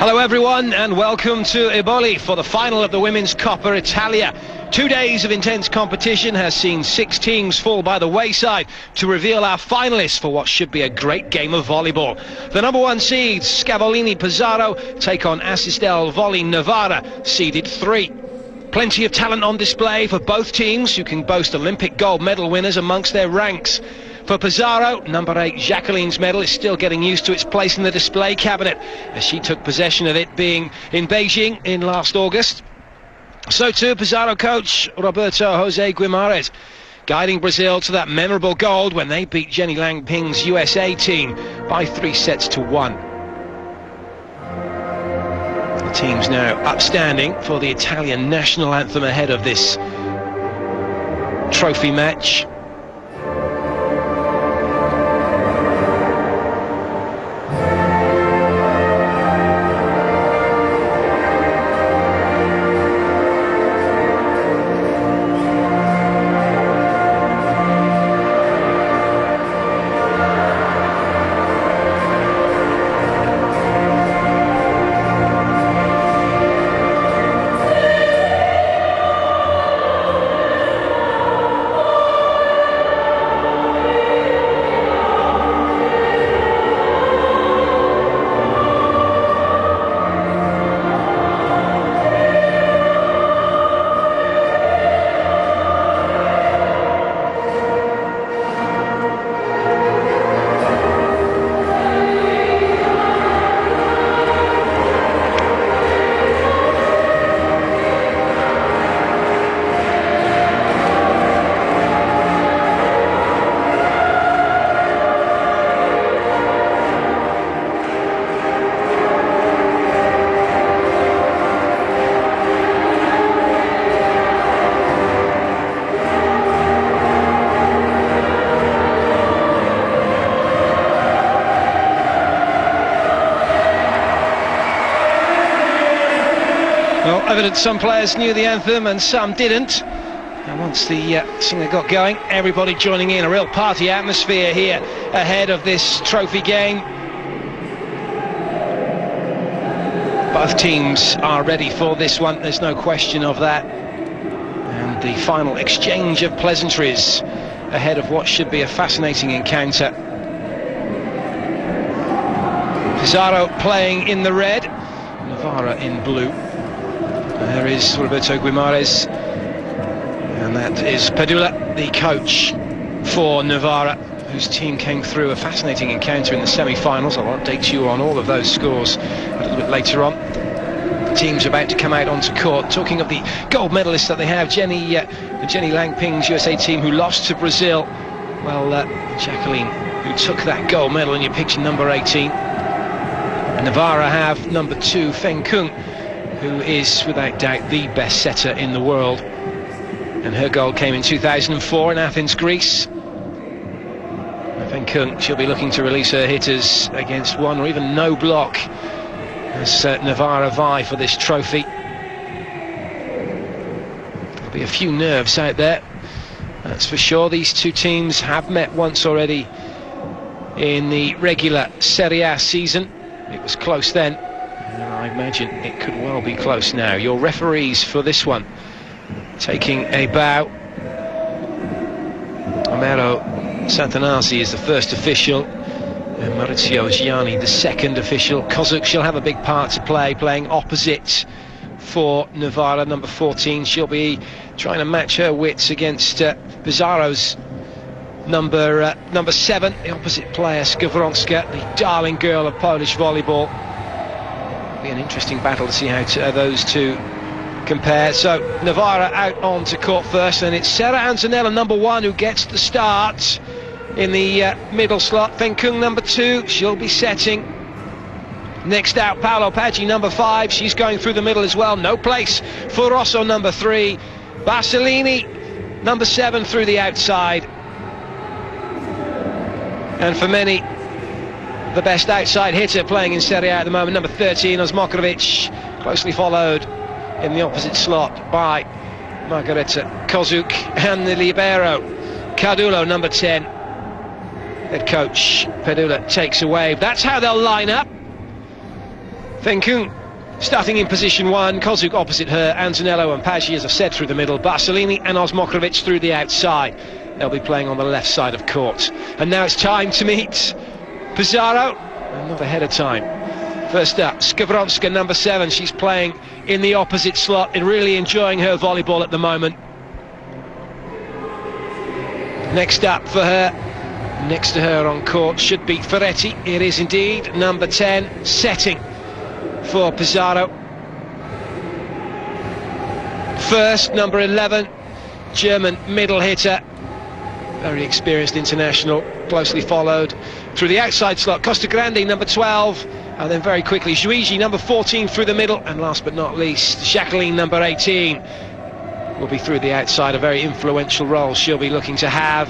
Hello everyone and welcome to Eboli for the final of the Women's Coppa Italia. 2 days of intense competition has seen 6 teams fall by the wayside to reveal our finalists for what should be a great game of volleyball. The number 1 seeds, Scavolini Pesaro, take on Assistel Volley Novara, seeded 3. Plenty of talent on display for both teams, who can boast Olympic gold medal winners amongst their ranks. For Pesaro, number 8 Jacqueline's medal is still getting used to its place in the display cabinet, as she took possession of it being in Beijing in last August. So too Pesaro coach Roberto Jose Guimarães, guiding Brazil to that memorable gold when they beat Jenny Lang Ping's USA team by 3-1. The team's now upstanding for the Italian national anthem ahead of this trophy match. Well, evident some players knew the anthem and some didn't. And once the singer got going, everybody joining in. A real party atmosphere here ahead of this trophy game. Both teams are ready for this one, there's no question of that. And the final exchange of pleasantries ahead of what should be a fascinating encounter. Pesaro playing in the red, Novara in blue. There is Roberto Guimarães, and that is Padula, the coach for Novara, whose team came through a fascinating encounter in the semi-finals. I'll update you on all of those scores a little bit later on. The team's about to come out onto court. Talking of the gold medalists that they have, Jenny Lang Ping's USA team, who lost to Brazil. Well, Jacqueline, who took that gold medal in your picture, number 18. Novara have number 2, Feng Kung, who is without doubt the best setter in the world, and her goal came in 2004 in Athens, Greece. Feng Kung, she'll be looking to release her hitters against one or even no block as Novara vie for this trophy. There'll be a few nerves out there, that's for sure. These two teams have met once already in the regular Serie A season. It was close then, and I imagine it could well be close now. Your referees for this one, taking a bow. Omero Santanasi is the first official, and Maurizio Gianni the second official. Kozuk, she'll have a big part to play, playing opposite for Novara, number 14. She'll be trying to match her wits against Pesaro's number 7, the opposite player, Skowronska, the darling girl of Polish volleyball. It'll be an interesting battle to see how those two compare. So Novara out onto court first, and it's Sarah Antonella, number 1, who gets the start in the middle slot. Feng Kung, number 2, she'll be setting. Next out, Paolo Paggi, number 5, she's going through the middle as well. No place for Rosso, number 3. Barsellini, number 7, through the outside. And for many, the best outside hitter playing in Serie A at the moment, number 13, Osmokrovic, closely followed in the opposite slot by Margareta Kozuk, and the libero, Cardulo, number 10. Head coach Padula takes a wave. That's how they'll line up. Fenkung starting in position 1, Kozuk opposite her, Antonello and Paggi, as I've said, through the middle, Barcelini and Osmokrovic through the outside. They'll be playing on the left side of court. And now it's time to meet Pesaro, and not ahead of time. First up, Skowronska, number 7, she's playing in the opposite slot and really enjoying her volleyball at the moment. Next up for her, next to her on court, should be Ferretti. It is indeed number 10, setting for Pesaro. First, number 11, German middle hitter, very experienced international, closely followed through the outside slot, Costagrande, number 12, and then very quickly Juigi, number 14, through the middle, and last but not least, Jacqueline, number 18, will be through the outside, a very influential role she'll be looking to have.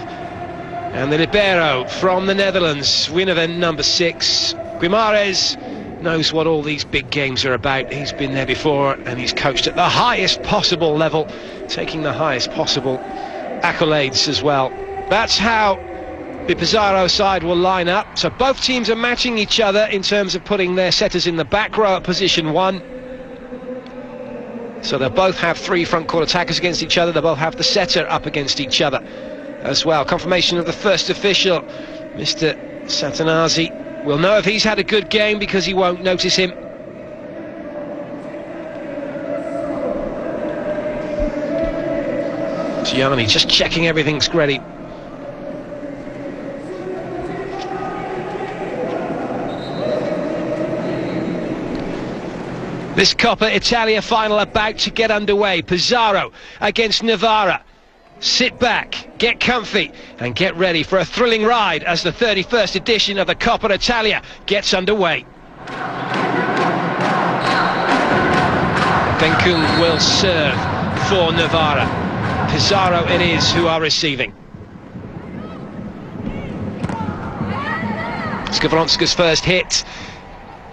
And the libero from the Netherlands, Winneren, number 6, Guimarães, knows what all these big games are about. He's been there before and he's coached at the highest possible level, taking the highest possible accolades as well. That's how the Pesaro side will line up. So both teams are matching each other in terms of putting their setters in the back row at position 1. So they'll both have 3 front court attackers against each other. They'll both have the setter up against each other as well. Confirmation of the first official, Mr. Satanasi. We'll know if he's had a good game because he won't notice him. Gianni just checking everything's ready. This Coppa Italia final about to get underway. Pesaro against Novara. Sit back, get comfy, and get ready for a thrilling ride as the 31st edition of the Coppa Italia gets underway. Fenkung will serve for Novara. Pesaro it is who are receiving. Skowronska's first hit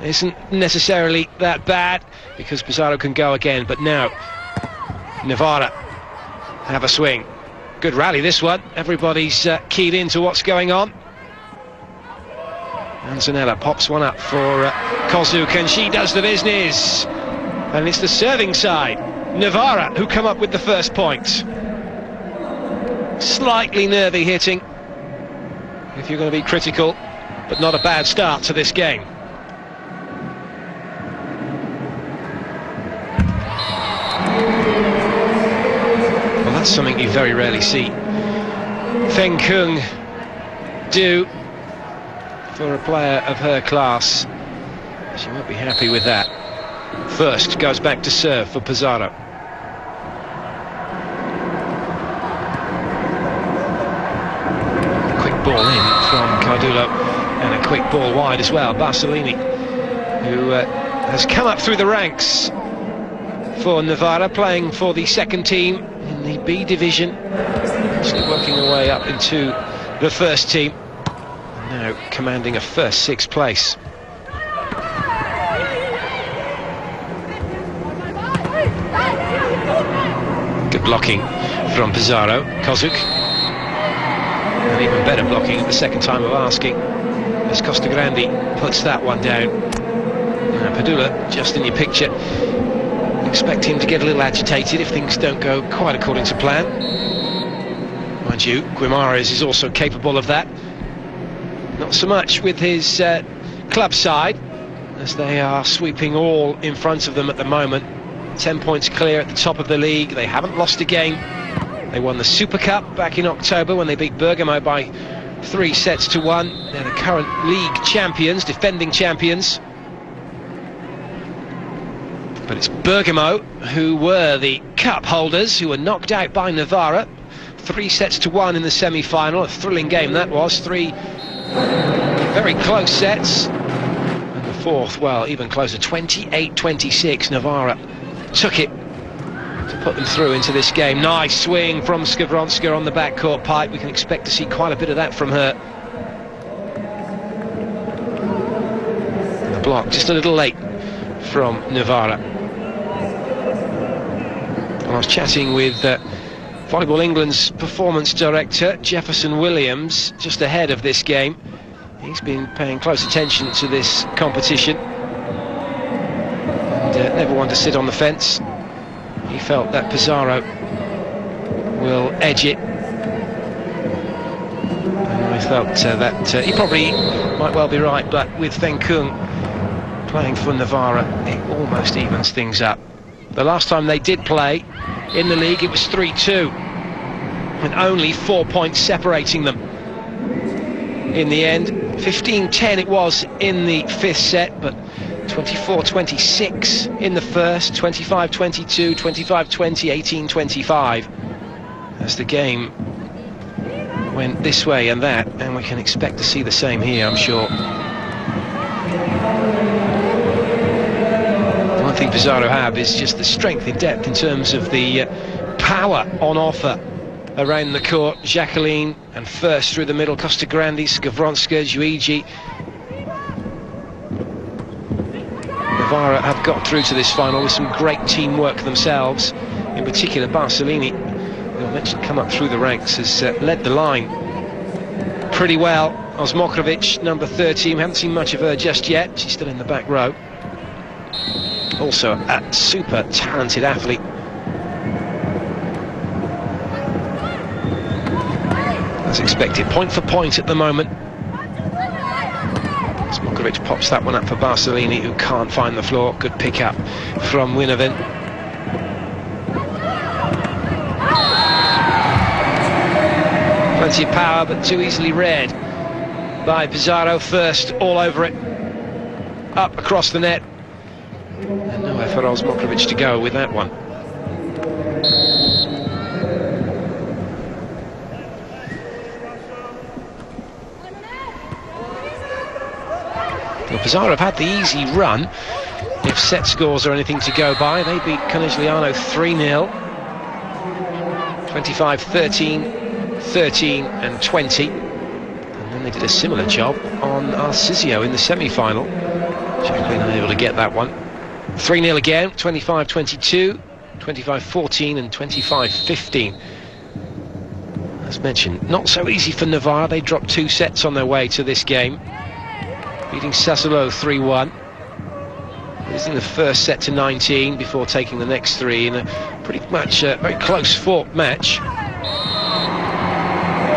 isn't necessarily that bad because Pesaro can go again, but now Novara have a swing. Good rally this one, everybody's keyed into what's going on. Antonella pops one up for Kozuk, and she does the business, and it's the serving side, Novara, who come up with the first point. Slightly nervy hitting, if you're going to be critical, but not a bad start to this game. Well, that's something you very rarely see Fenkung do for a player of her class. She won't be happy with that. First goes back to serve for Pesaro. Quick ball in from Cardulo, and a quick ball wide as well. Barcelini, who has come up through the ranks for Novara, playing for the second team in the B division, actually working her way up into the first team, and now commanding a first 6th place. Good blocking from Pesaro. Kozuk, and even better blocking at the second time of asking as Costagrande puts that one down. Padula just in your picture. Expect him to get a little agitated if things don't go quite according to plan. Mind you, Guimarães is also capable of that. Not so much with his club side, as they are sweeping all in front of them at the moment. 10 points clear at the top of the league. They haven't lost a game. They won the Super Cup back in October when they beat Bergamo by 3-1. They're the current league champions, defending champions. But it's Bergamo who were the cup holders, who were knocked out by Novara. 3-1 in the semi-final. A thrilling game that was. 3 very close sets. And the fourth, well, even closer. 28-26. Novara took it to put them through into this game. Nice swing from Skowronska on the backcourt pipe. We can expect to see quite a bit of that from her. And the block just a little late from Novara. I was chatting with Volleyball England's performance director, Jefferson Williams, just ahead of this game. He's been paying close attention to this competition. never one to sit on the fence. He felt that Pesaro will edge it, and I felt that he probably might well be right, but with Fenkung playing for Novara, it almost evens things up. The last time they did play in the league, it was 3-2, and only 4 points separating them. In the end, 15-10 it was in the fifth set, but 24-26 in the first, 25-22, 25-20, 18-25, as the game went this way and that, and we can expect to see the same here, I'm sure. One thing Pesaro have is just the strength in depth in terms of the power on offer around the court. Jacqueline, and first through the middle, Costagrande, Skavronska, Juigi. Novara have got through to this final with some great teamwork themselves. In particular, Barcelini, who I mentioned come up through the ranks, has led the line pretty well. Osmokrovic, number 13, we haven't seen much of her just yet. She's still in the back row. Also a super talented athlete. As expected, point for point at the moment. Osmokrovic pops that one up for Barcelini, who can't find the floor. Good pick up from Winovin. Plenty of power, but too easily read by Pesaro. First, all over it, up across the net, and nowhere for Osmokrovic to go with that one. Well, Pesaro have had the easy run. If set scores are anything to go by, they beat Conegliano 3-0, 25-13, 13 and 20, and then they did a similar job on Arcisio in the semi-final. Jacqueline unable to get that one. 3-0 again, 25-22, 25-14 and 25-15. As mentioned, not so easy for Novara. They dropped 2 sets on their way to this game, beating Sassuolo 3-1, losing the first set to 19 before taking the next 3 in a pretty much very close fought match.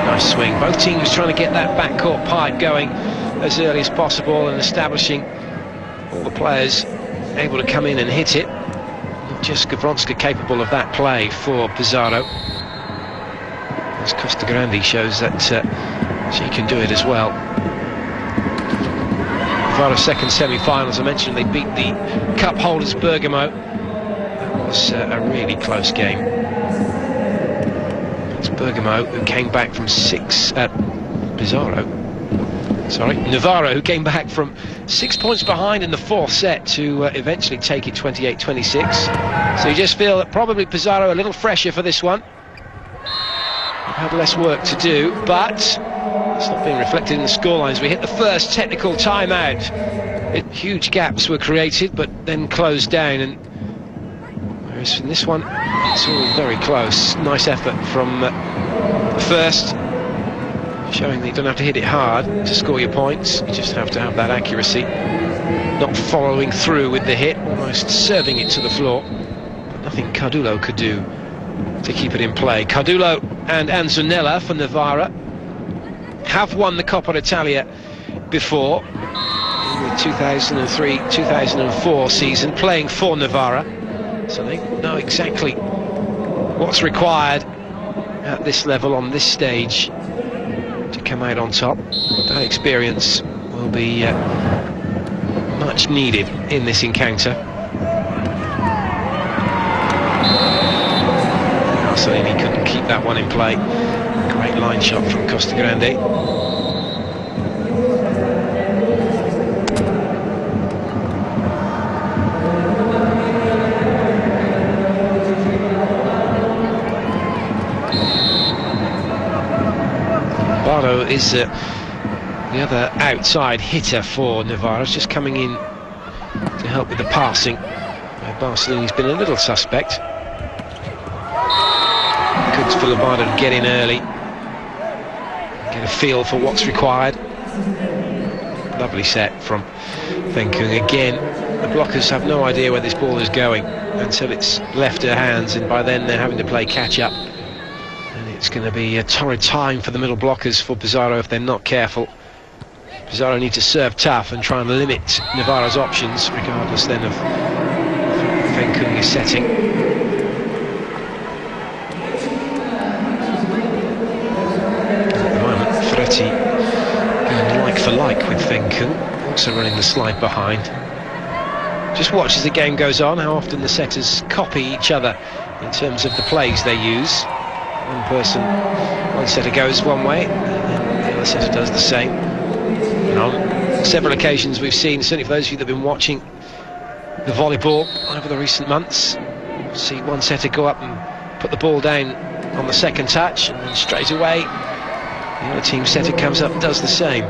Nice swing. Both teams trying to get that backcourt pipe going as early as possible and establishing all the players able to come in and hit it. Not just Skavronska capable of that play for Pesaro, as Costagrande shows that she can do it as well. Novara's second semi-final, as I mentioned, they beat the cup holders Bergamo. That was a really close game. It's Bergamo who came back from Novara, who came back from 6 points behind in the fourth set to eventually take it 28-26. So you just feel that probably Pesaro a little fresher for this one. Had less work to do, but it's not being reflected in the scorelines. We hit the first technical timeout. Huge gaps were created, but then closed down, and whereas in this one, it's all very close. Nice effort from the first, showing that you don't have to hit it hard to score your points. You just have to have that accuracy, not following through with the hit, almost serving it to the floor. But nothing Cardulo could do to keep it in play. Cardulo and Anzunella for Novara have won the Coppa Italia before, in the 2003-2004 season, playing for Novara, so they know exactly what's required at this level on this stage to come out on top. That experience will be much needed in this encounter. Marcelini couldn't keep that one in play. Great line shot from Costagrande. Bardo is the other outside hitter for Novara, just coming in to help with the passing. Barcelini's been a little suspect. Good for Lombardo to get in early, get a feel for what's required. Lovely set from Fenkung again. the blockers have no idea where this ball is going until it's left her hands, and by then they're having to play catch-up. And it's going to be a torrid time for the middle blockers for Pesaro if they're not careful. Pesaro need to serve tough and try and limit Novara's options, regardless then of Feng Kung is setting. At the moment, Ferretti going like for like with Feng Kung, also running the slide behind. Just watch as the game goes on, how often the setters copy each other in terms of the plays they use. One setter goes one way, and the other setter does the same. And on several occasions we've seen, certainly for those of you that have been watching the volleyball over the recent months, see one setter go up and put the ball down on the second touch, and then straight away the other team setter comes up and does the same.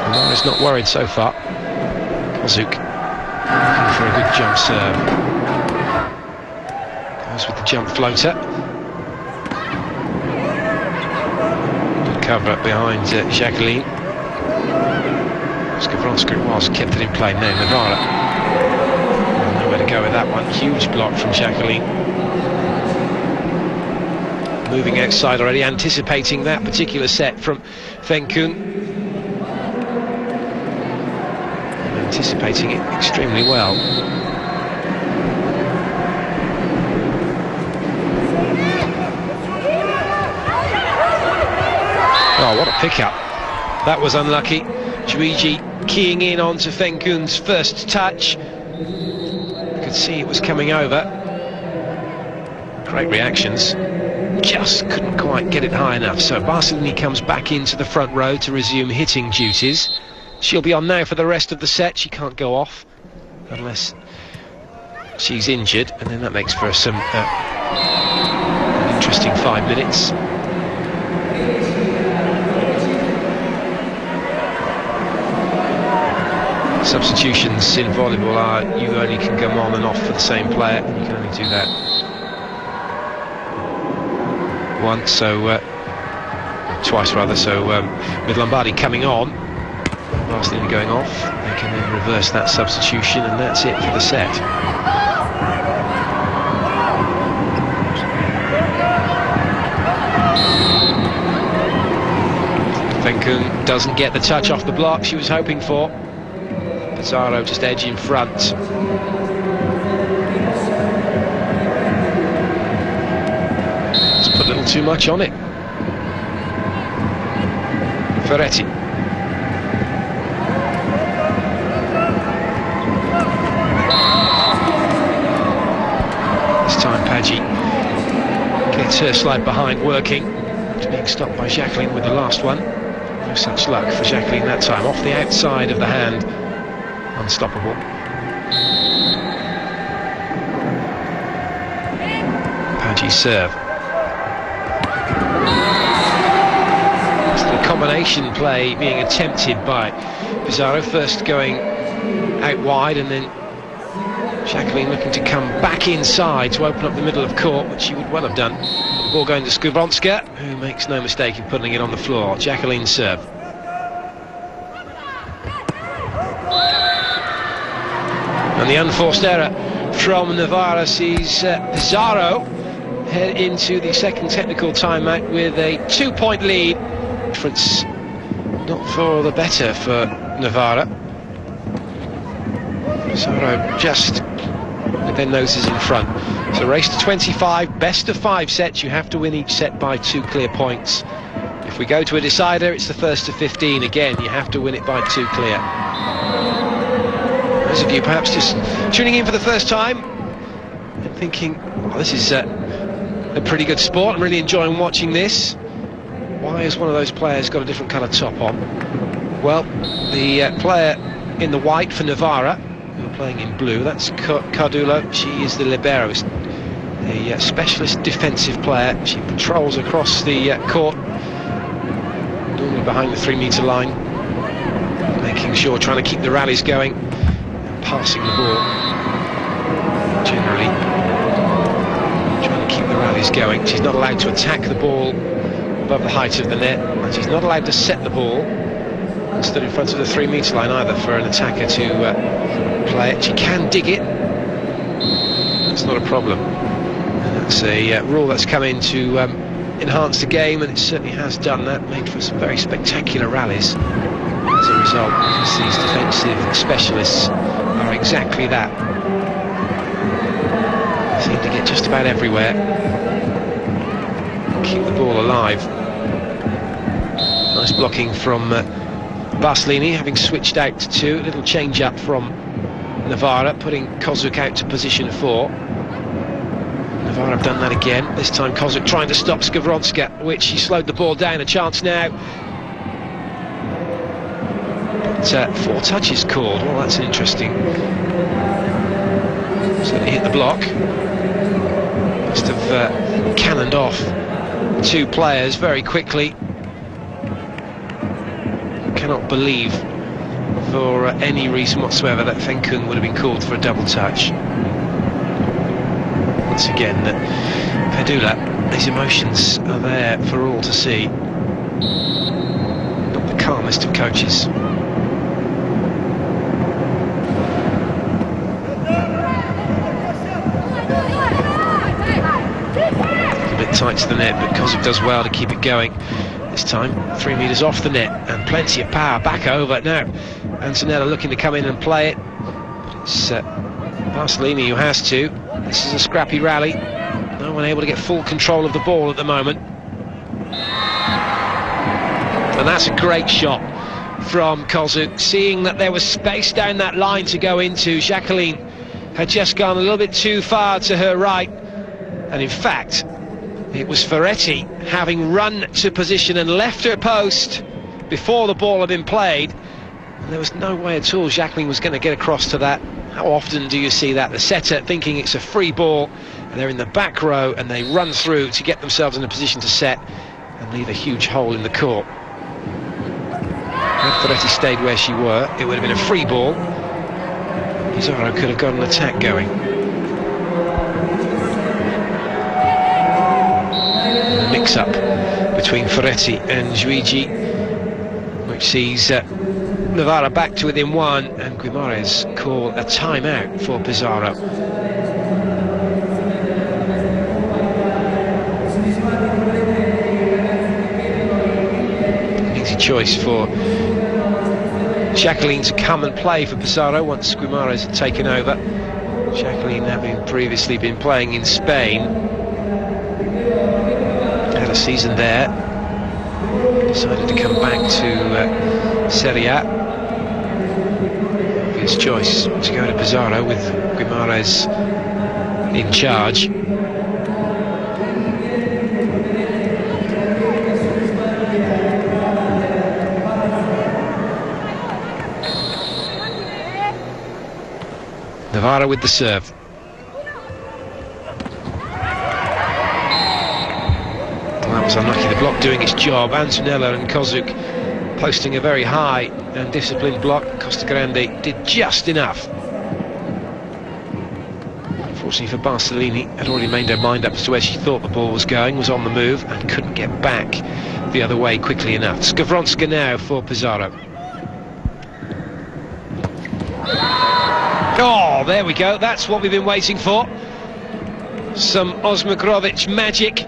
Novara's not worried so far. Kozuk looking for a good jump serve. Goes with the jump floater. Good cover up behind Jacqueline. Skowronska was kept it in play. Now Novara. Nowhere to go with that one. Huge block from Jacqueline. Moving outside already, anticipating that particular set from Feng Kung. Anticipating it extremely well. Oh, what a pickup. That was unlucky. Juiji keying in onto Feng Kung's first touch. You could see it was coming over. Great reactions. Just couldn't quite get it high enough. So Barcelini comes back into the front row to resume hitting duties. She'll be on now for the rest of the set. She can't go off unless she's injured, and then that makes for some an interesting 5 minutes. Substitutions in volleyball are you only can come on and off for the same player, and you can only do that once, so twice rather. So with Lombardi coming on, Barcelona going off, they can then reverse that substitution, and that's it for the set. Feng Kung doesn't get the touch off the block she was hoping for. Pesaro just edge in front. Just put a little too much on it. Ferretti. This time Paggi gets her slide behind working. It's being stopped by Jacqueline with the last one. No such luck for Jacqueline that time. Off the outside of the hand. Unstoppable. Paggi's serve. It's the combination play being attempted by Pesaro, first going out wide and then Jacqueline looking to come back inside to open up the middle of court, which she would well have done. The ball going to Skowronska, who makes no mistake in putting it on the floor. Jacqueline's serve. And the unforced error from Novara sees Pesaro head into the second technical timeout with a 2-point lead. Difference not for the better for Novara. Pesaro just with their noses in front. So race to 25, best of 5 sets. You have to win each set by 2 clear points. If we go to a decider, it's the first to 15. Again, you have to win it by 2 clear. Those of you perhaps just tuning in for the first time and thinking, oh, this is a pretty good sport, I'm really enjoying watching this. Why has one of those players got a different colour top on? Well, the player in the white for Novara, who are playing in blue, that's Cardullo. She is the libero, a specialist defensive player. She patrols across the court, normally behind the 3-metre line, making sure, trying to keep the rallies going. Passing the ball, generally trying to keep the rallies going. She's not allowed to attack the ball above the height of the net. And she's not allowed to set the ball. Stood in front of the 3-metre line either for an attacker to play it. She can dig it. That's not a problem. And that's a rule that's come in to enhance the game, and it certainly has done that. Made for some very spectacular rallies as a result, because these defensive specialists are exactly that. They seem to get just about everywhere, keep the ball alive. Nice blocking from Barcelini, having switched out to 2. A little change up from Novara, putting Kozuk out to position 4. Novara have done that again. This time Kozuk trying to stop Skowronska, which she slowed the ball down. A chance now. But 4 touches called. Well, that's interesting. Certainly hit the block. Must have cannoned off 2 players very quickly. Cannot believe for any reason whatsoever that Fenkung would have been called for a double touch. Once again, Pedula, his emotions are there for all to see. Not the calmest of coaches. A bit tight to the net, but Kozuk does well to keep it going. This time 3 metres off the net and plenty of power back over. Now Antonella looking to come in and play it, but it's Barcelini who has to. This is a scrappy rally. No one able to get full control of the ball at the moment, and that's a great shot from Kozuk, seeing that there was space down that line to go into. Jacqueline had just gone a little bit too far to her right, and in fact it was Ferretti, having run to position and left her post before the ball had been played. And there was no way at all Jacqueline was going to get across to that. How often do you see that? The setter thinking it's a free ball, and they're in the back row and they run through to get themselves in a position to set and leave a huge hole in the court. Had Ferretti stayed where she were, it would have been a free ball. Pesaro could have got an attack going. Mix-up between Ferretti and Juigi, which sees Novara back to within 1, and Guimarães call a timeout for Pesaro. An easy choice for Jacqueline to come and play for Pesaro once Guimarães had taken over. Jacqueline having previously been playing in Spain. Had a season there, decided to come back to Serie A. Obvious choice to go to Pesaro with Guimarães in charge. Novara with the serve. That was unlucky, the block doing its job. Antonella and Kozuk posting a very high and disciplined block. Costa Grande did just enough. Unfortunately for Barcelini, had already made her mind up as to where she thought the ball was going, was on the move and couldn't get back the other way quickly enough. Skowronska now for Pesaro. Oh, there we go, that's what we've been waiting for. Some Osmagrovic magic.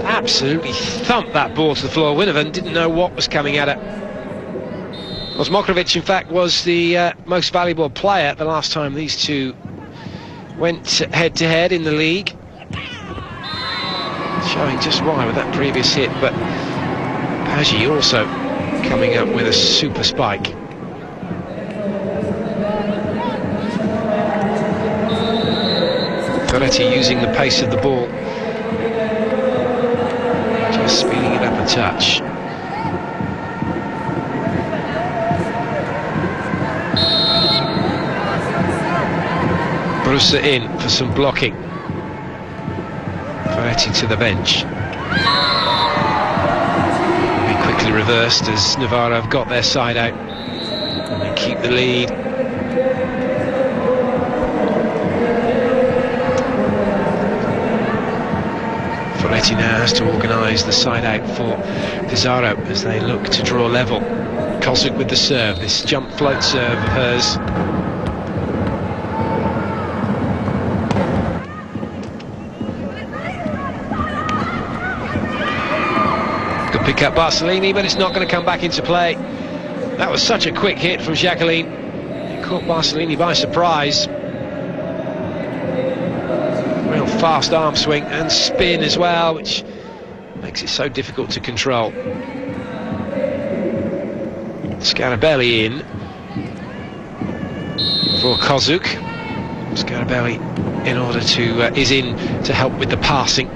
Absolutely thumped that ball to the floor. Winovan didn't know what was coming at her. Osmagrovic, in fact, was the most valuable player the last time these two went head-to-head in the league. Showing just why with that previous hit, but Paggi also coming up with a super spike. Ferretti using the pace of the ball, just speeding it up a touch. Brusa in for some blocking. Ferretti to the bench. Will be quickly reversed as Novara have got their side out and they keep the lead. Ferretti now has to organise the side out for Pesaro as they look to draw level. Kozuk with the serve, this jump float serve of hers. Good pick up Barcellini, but it's not going to come back into play. That was such a quick hit from Jacqueline. It caught Barcellini by surprise. Real fast arm swing and spin as well, which makes it so difficult to control. Scarabelli in for Kozuk. Scarabelli in order to is in to help with the passing.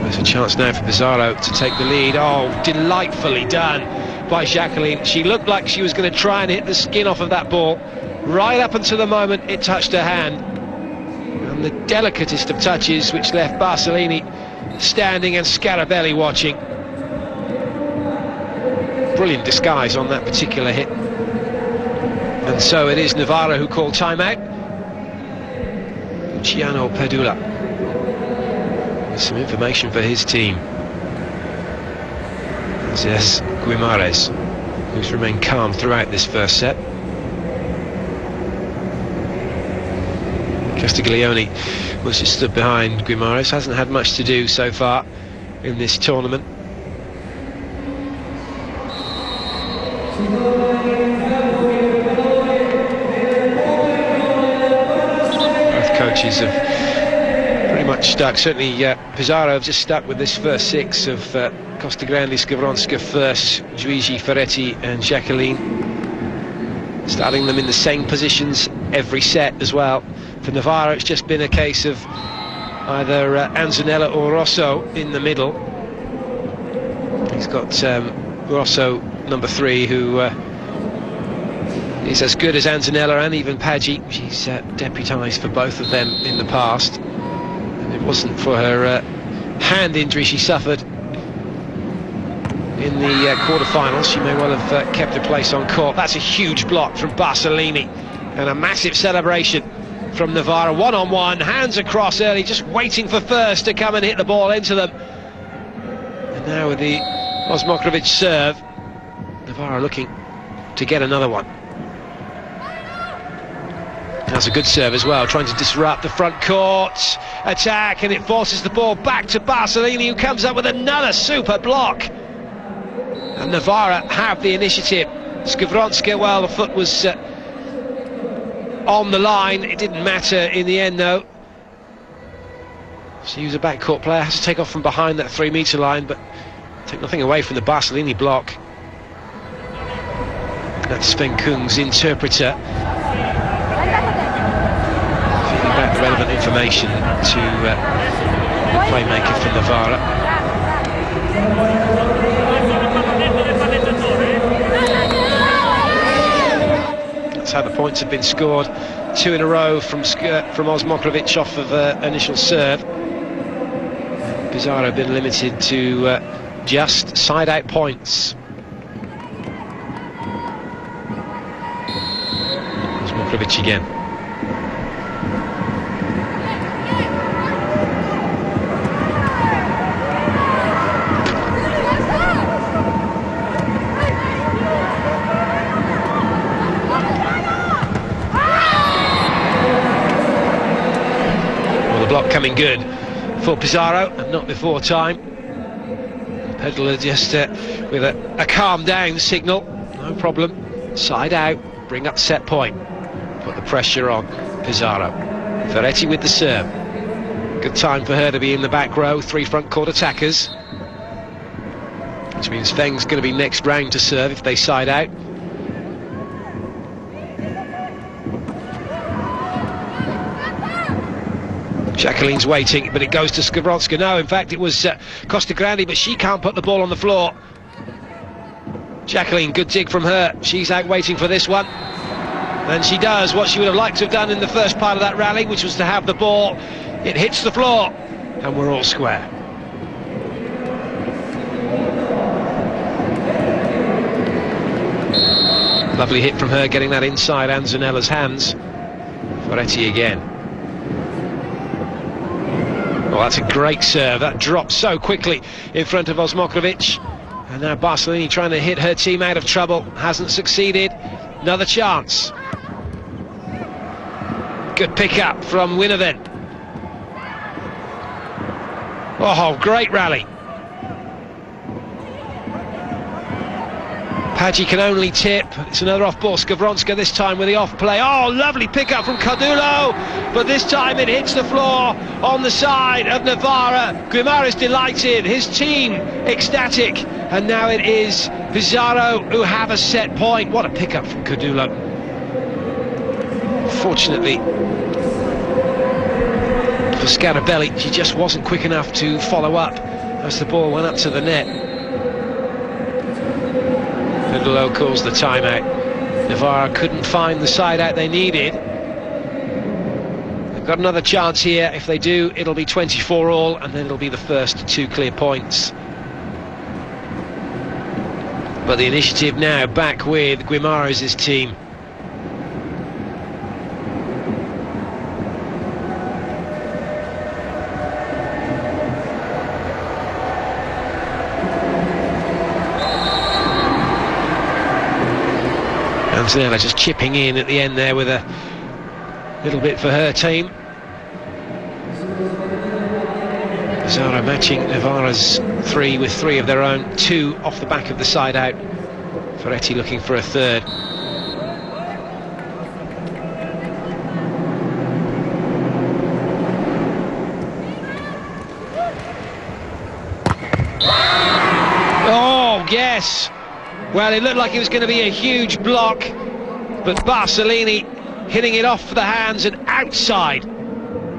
There's a chance now for Pesaro to take the lead. Oh, delightfully done by Jacqueline. She looked like she was going to try and hit the skin off of that ball right up until the moment it touched her hand, and the delicatest of touches which left Barcellini standing and Scarabelli watching. Brilliant disguise on that particular hit. And so it is Novara who call timeout. Luciano Pedula with some information for his team. There's Guimarães, who's remained calm throughout this first set. Castiglione was just stood behind Guimarães, hasn't had much to do so far in this tournament. Both coaches have pretty much stuck, certainly Pesaro have just stuck with this first six of Costagrande, Skowronska first, Juigi, Ferretti and Jacqueline, starting them in the same positions every set as well. For Novara, it's just been a case of either Anzanella or Rosso in the middle. He's got Rosso, number 3, who is as good as Anzanella and even Paggi. She's deputised for both of them in the past. And it wasn't for her hand injury she suffered in the quarter-finals, she may well have kept her place on court. That's a huge block from Barcellini and a massive celebration from Novara. One-on-one, hands across early, just waiting for first to come and hit the ball into them. And now with the Osmokrovic serve, Novara looking to get another one. That's a good serve as well, trying to disrupt the front court attack, and it forces the ball back to Barcellini, who comes up with another super block. And Novara have the initiative. Skowronska, well, the foot was on the line. It didn't matter in the end, though. She was a backcourt player, has to take off from behind that 3-metre line, but take nothing away from the Barcellini block. That's Sven Kung's interpreter, feeding back the relevant information to the playmaker for Novara. That's how the points have been scored. 2 in a row from Osmokrovic off of initial serve. Pesaro been limited to just side-out points. Osmokrovic again. Block coming good for Pesaro, and not before time. Pedula just with a calm down signal, no problem, side out, bring up set point, put the pressure on Pesaro. Ferretti with the serve, good time for her to be in the back row, 3 front court attackers, which means Feng's going to be next round to serve if they side out. Jacqueline's waiting, but it goes to Skowronska. No, in fact, it was Costagrande, but she can't put the ball on the floor. Jacqueline, good dig from her. She's out waiting for this one. And she does what she would have liked to have done in the first part of that rally, which was to have the ball. It hits the floor, and we're all square. Lovely hit from her, getting that inside Anzanella's hands. Ferretti again. Well, that's a great serve. That dropped so quickly in front of Osmokrovic. And now Barcelini trying to hit her team out of trouble. Hasn't succeeded. Another chance. Good pick-up from Winovin. Oh, great rally. Paggi can only tip. It's another off-ball. Skowronska this time with the off-play. Oh, lovely pick-up from Cardulo. But this time it hits the floor on the side of Novara. Guimaraes delighted. His team ecstatic. And now it is Pesaro who have a set point. What a pick-up from Cardulo. Fortunately for Scarabelli, she just wasn't quick enough to follow up as the ball went up to the net. Cardulo calls the timeout. Novara couldn't find the side out they needed. They've got another chance here. If they do, it'll be 24 all, and then it'll be the first 2 clear points. But the initiative now back with Guimaraes' team. Antonella just chipping in at the end there with a little bit for her team. Pesaro matching Novara's 3 with 3 of their own, 2 off the back of the side out. Ferretti looking for a third. Oh, yes! Well, it looked like it was going to be a huge block, but Barcelini hitting it off the hands and outside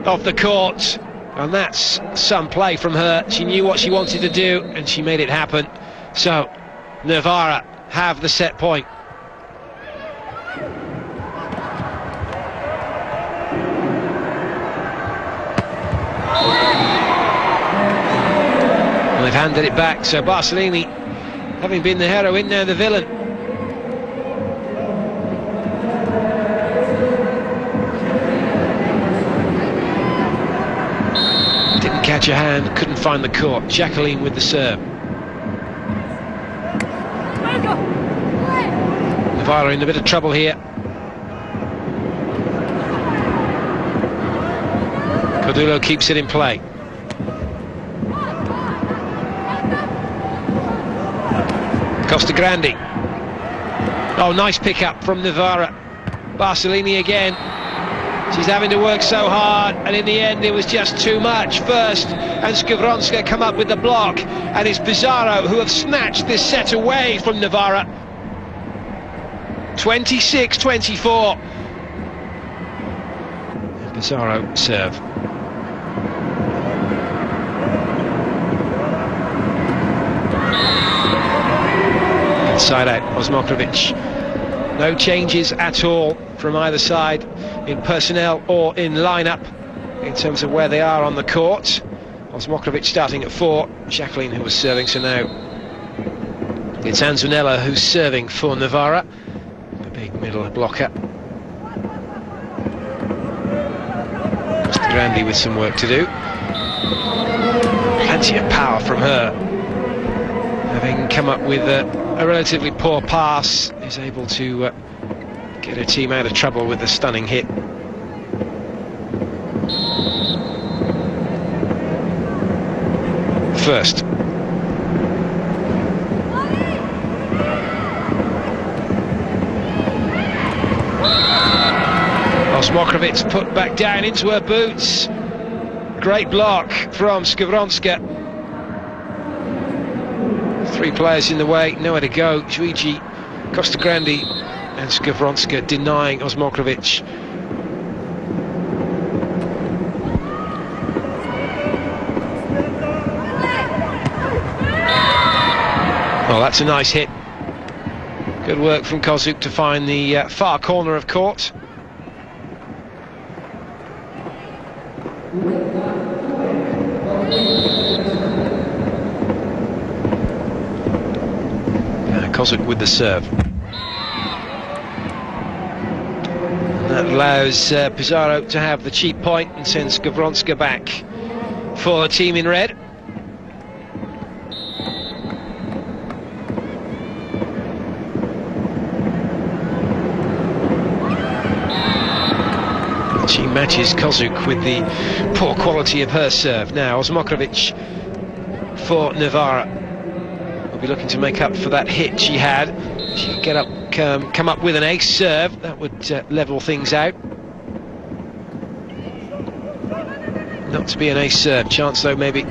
of the court. And that's some play from her. She knew what she wanted to do and she made it happen. So Novara have the set point. And they've handed it back, so Barcelini, having been the heroine, now the villain. Didn't catch a hand, couldn't find the court. Jacqueline with the serve. Novara in a bit of trouble here. Cardulo keeps it in play. Costagrande. Oh, nice pick-up from Novara. Barcelini again. She's having to work so hard, and in the end it was just too much. First, and Skowronska come up with the block, and it's Pesaro who have snatched this set away from Novara. 26-24. Pesaro serve. Side out, Osmokrovic. No changes at all from either side in personnel or in lineup in terms of where they are on the court. Osmokrovic starting at 4, Jacqueline who was serving, so now it's Antonella who's serving for Novara, the big middle blocker. Costagrande with some work to do. Plenty of power from her, having come up with a relatively poor pass, is able to get her team out of trouble with a stunning hit. First. Osmokrovic put back down into her boots. Great block from Skowronska. 3 players in the way, nowhere to go. Juigi, Costagrande and Skowronska denying Osmokrovic. Oh, that's a nice hit. Good work from Kozuk to find the far corner of court. Kozuk with the serve. And that allows Pesaro to have the cheap point and sends Gavronska back for the team in red. She matches Kozuk with the poor quality of her serve. Now Osmokrovic for Novara. Will be looking to make up for that hit she had. She could get up, come up with an ace serve. That would level things out. Not to be an ace serve. Chance though maybe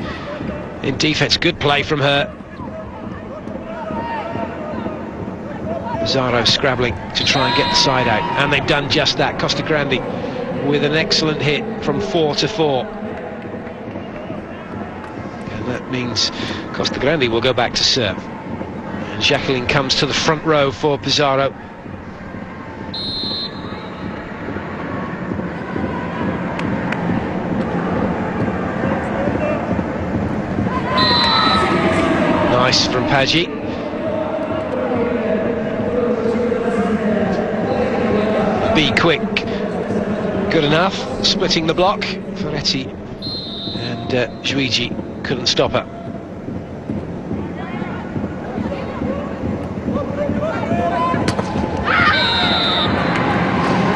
in defence. Good play from her. Pesaro scrabbling to try and get the side out, and they've done just that. Costagrande with an excellent hit from 4-4. And that means Costagrande will go back to serve. And Jacqueline comes to the front row for Pesaro. Nice from Paggi. Be quick. Good enough, splitting the block. Ferretti and Juigi couldn't stop her.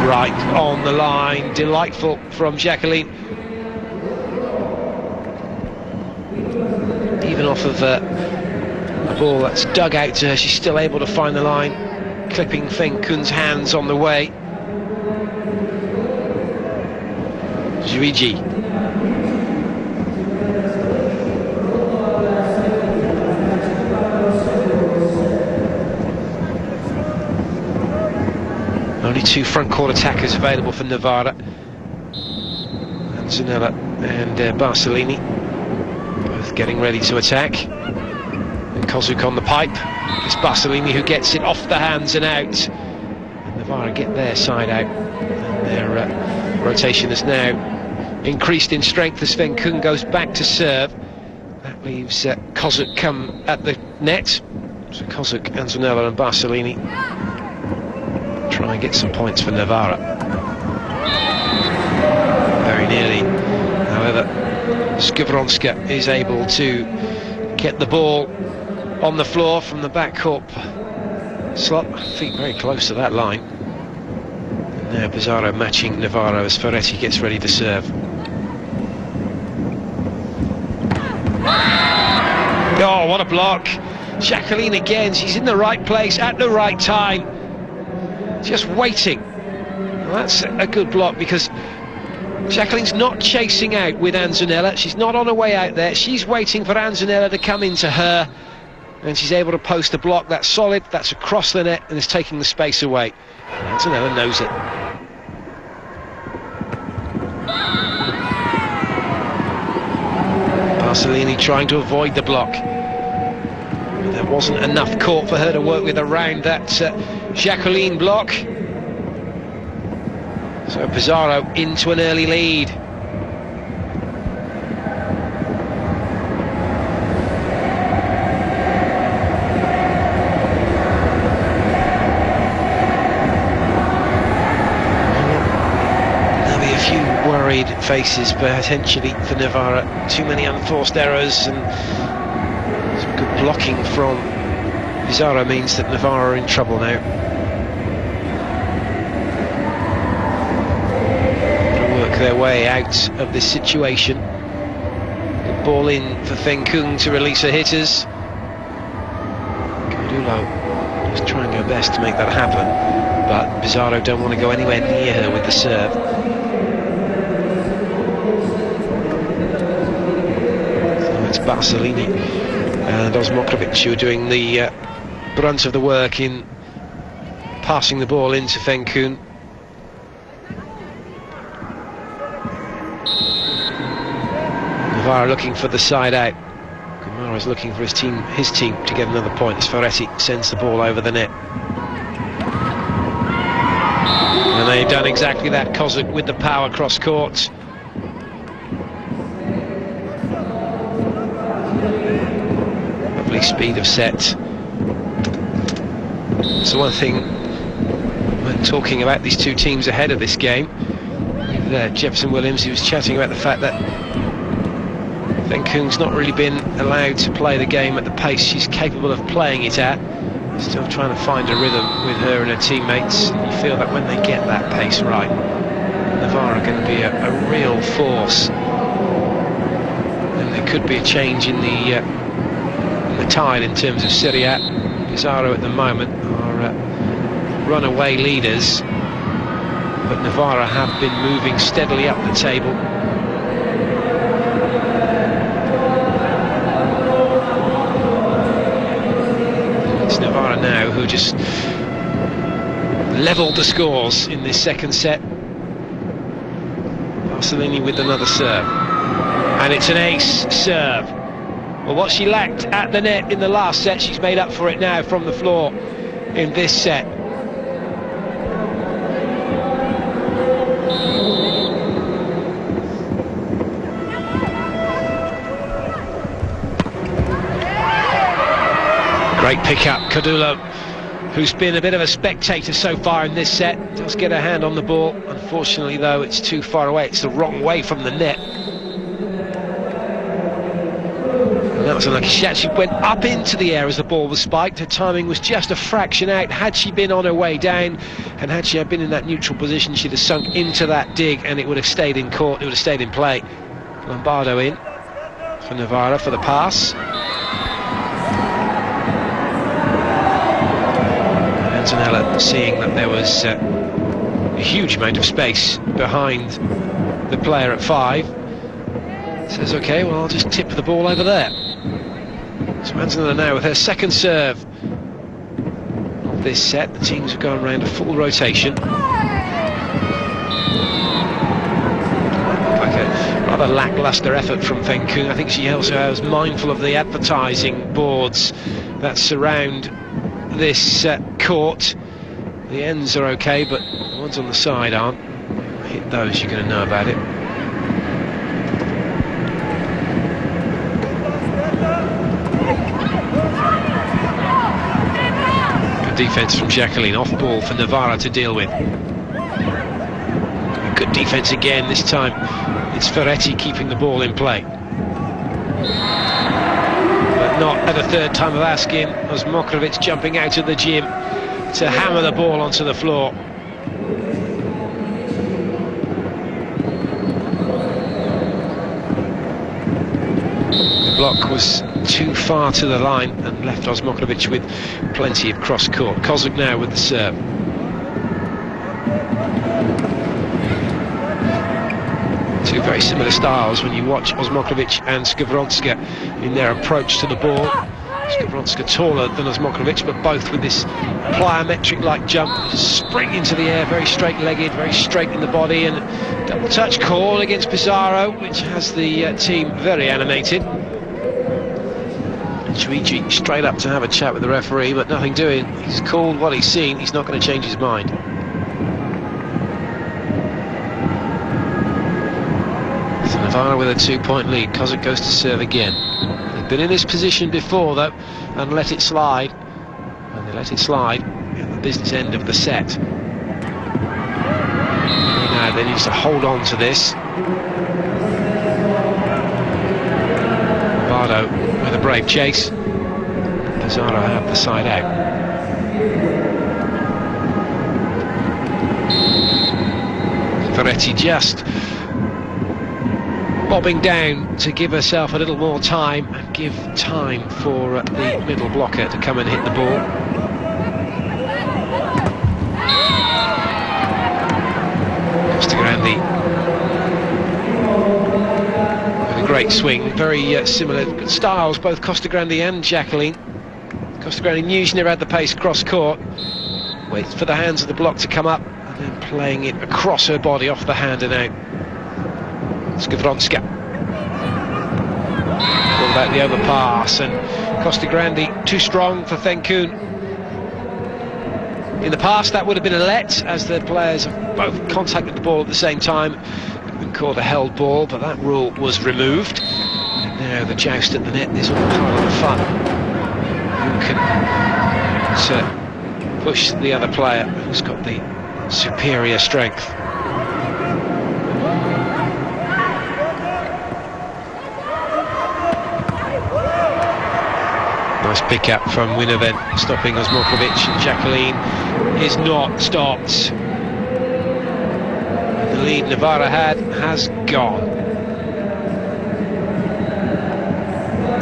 Right on the line, delightful from Jacqueline. Even off of a ball that's dug out to her, she's still able to find the line, clipping Feng Kun's hands on the way. Juigi. Only two front court attackers available for Novara. Anzanella and Barcellini both getting ready to attack. And Kozuk on the pipe. It's Barcellini who gets it off the hands and out. And Novara get their side out. And their rotation is now increased in strength as Feng Kun goes back to serve. That leaves Kozuk come at the net. So Kozuk, Anzanella and Barcellini try and get some points for Novara. Very nearly, however, Skowronska is able to get the ball on the floor from the backcourt slot. Feet very close to that line. And now Pesaro matching Novara as Ferretti gets ready to serve. Oh, what a block. Jacqueline again, she's in the right place at the right time. Just waiting. Well, that's a good block because Jacqueline's not chasing out with Anzanella. She's not on her way out there. She's waiting for Anzanella to come into her. And she's able to post a block that's solid, that's across the net and is taking the space away. Anzanella knows it. Barcellini trying to avoid the block. But there wasn't enough court for her to work with around that Jacqueline block. So Pesaro into an early lead. There'll be a few worried faces potentially for Novara. Too many unforced errors and some good blocking from Pesaro means that Novara are in trouble now. Their way out of this situation. Good ball in for Feng Kun to release her hitters. Cadulo just trying her best to make that happen, but Pesaro don't want to go anywhere near her with the serve. So it's Barcellini and Osmokrovic who are doing the brunt of the work in passing the ball into Feng Kun. Novara looking for the side out. Kumara's looking for his team to get another point as Ferretti sends the ball over the net. And they've done exactly that. Kozuk with the power cross court. Lovely speed of set. So one thing when talking about these two teams ahead of this game, with Jefferson Williams, he was chatting about the fact that Fengkung's not really been allowed to play the game at the pace she's capable of playing it at. Still trying to find a rhythm with her and her teammates. You feel that when they get that pace right, Novara are going to be a real force. And there could be a change in the tide in terms of Serie A. Pesaro at the moment are runaway leaders, but Novara have been moving steadily up the table. It's Novara now who just levelled the scores in this second set. Marcelini with another serve, and it's an ace serve. Well, what she lacked at the net in the last set, she's made up for it now from the floor in this set. Great pick-up, Kadula, who's been a bit of a spectator so far in this set, does get a hand on the ball. Unfortunately, though, it's too far away. It's the wrong way from the net. And that was unlucky. She actually went up into the air as the ball was spiked. Her timing was just a fraction out. Had she been on her way down, and had she been in that neutral position, she'd have sunk into that dig, and it would have stayed in court, it would have stayed in play. Lombardo in for Novara for the pass. Antonella, seeing that there was a huge amount of space behind the player at 5, says, OK, well, I'll just tip the ball over there. So Antonella now with her second serve of this set. The teams have gone around a full rotation. Like a rather lacklustre effort from Fengkung. I think she also was mindful of the advertising boards that surround this court. The ends are okay, but the ones on the side aren't. Hit those, you're going to know about it. Good defence from Jacqueline, off ball for Novara to deal with. Good defence again, this time it's Ferretti keeping the ball in play. Not at a third time of asking, as Mokrovic jumping out of the gym to hammer the ball onto the floor. The block was too far to the line and left Osmokrovic with plenty of cross court. Kozuk now with the serve. Two very similar styles when you watch Osmokrovic and Skowronska in their approach to the ball. Skowronska taller than Osmokrovic, but both with this plyometric-like jump, spring into the air, very straight-legged, very straight in the body, and double touch call against Pesaro, which has the team very animated. And Chuigi straight up to have a chat with the referee, but nothing doing. He's called what he's seen, he's not going to change his mind. Novara with a 2-point lead. Kozuk goes to serve again. They've been in this position before, though, and let it slide. And they let it slide at the business end of the set. Now they need to hold on to this. Lombardo with a brave chase. Pesaro have the side out. Ferretti just bobbing down to give herself a little more time and give time for the middle blocker to come and hit the ball. Costagrande with a great swing, very similar good styles, both Costagrande and Jacqueline. Costagrande knew she never had the pace cross court, waits for the hands of the block to come up and then playing it across her body off the hand and out. Skowronska. All about the overpass, and Costagrande too strong for Fengkung. In the past that would have been a let, as the players have both contacted the ball at the same time. It would have been called a held ball, but that rule was removed. And now the joust at the net is all part of the fun. Who can push the other player who's got the superior strength. Nice pick up from Winoven, stopping Osmokovic, and Jacqueline is not stopped. The lead Novara has gone.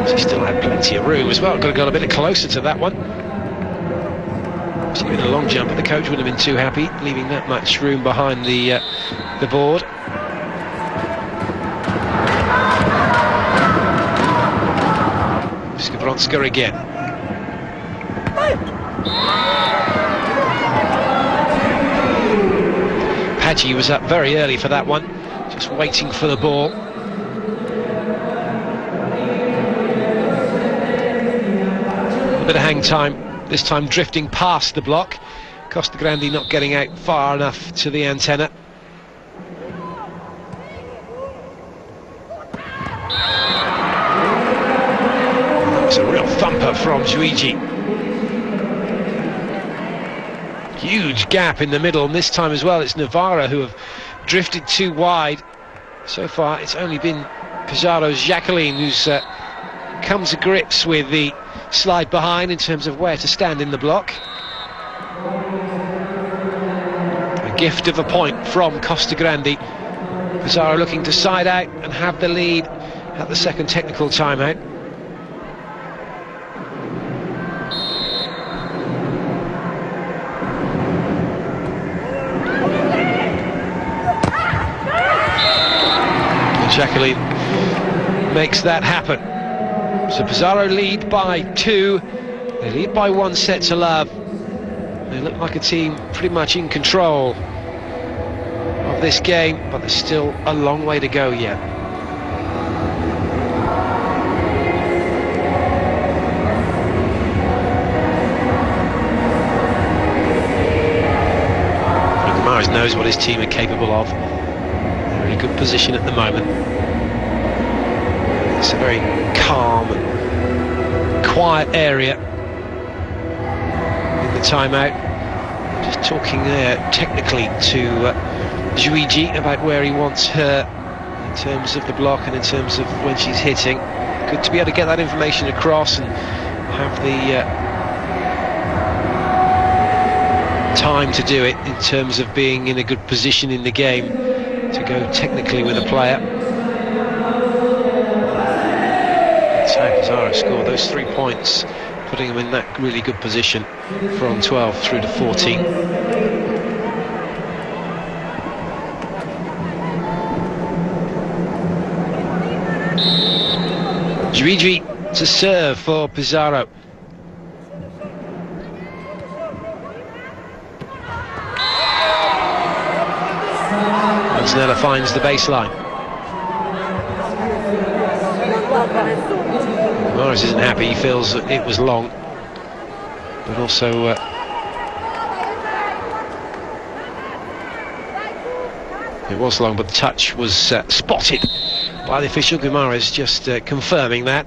She still had plenty of room as well, could have got a bit closer to that one. It's been a long jump, but the coach wouldn't have been too happy, leaving that much room behind the board. Skowronska again. Hadji was up very early for that one, just waiting for the ball. A bit of hang time, this time drifting past the block. Costagrande not getting out far enough to the antenna. It's a real thumper from Juigi. Huge gap in the middle, and this time as well it's Novara who have drifted too wide. So far it's only been Pesaro's Jacqueline who's come to grips with the slide behind in terms of where to stand in the block. A gift of a point from Costagrande. Pesaro looking to side out and have the lead at the second technical timeout. Jacqueline makes that happen. So Pesaro lead by 2. They lead by 1 set to love. They look like a team pretty much in control of this game, but there's still a long way to go yet. Maris knows what his team are capable of. They're in a good position at the moment. It's a very calm, quiet area in the timeout. Just talking there technically to Juigi about where he wants her in terms of the block and in terms of when she's hitting. Good to be able to get that information across and have the time to do it in terms of being in a good position in the game to go technically with a player. So Pesaro scored those 3 points, putting him in that really good position from 12 through to 14. Juigi to serve for Pesaro. Zanella finds the baseline. Morris isn't happy, he feels that it was long, but also it was long, but the touch was spotted by the official. Guimaraes just confirming that.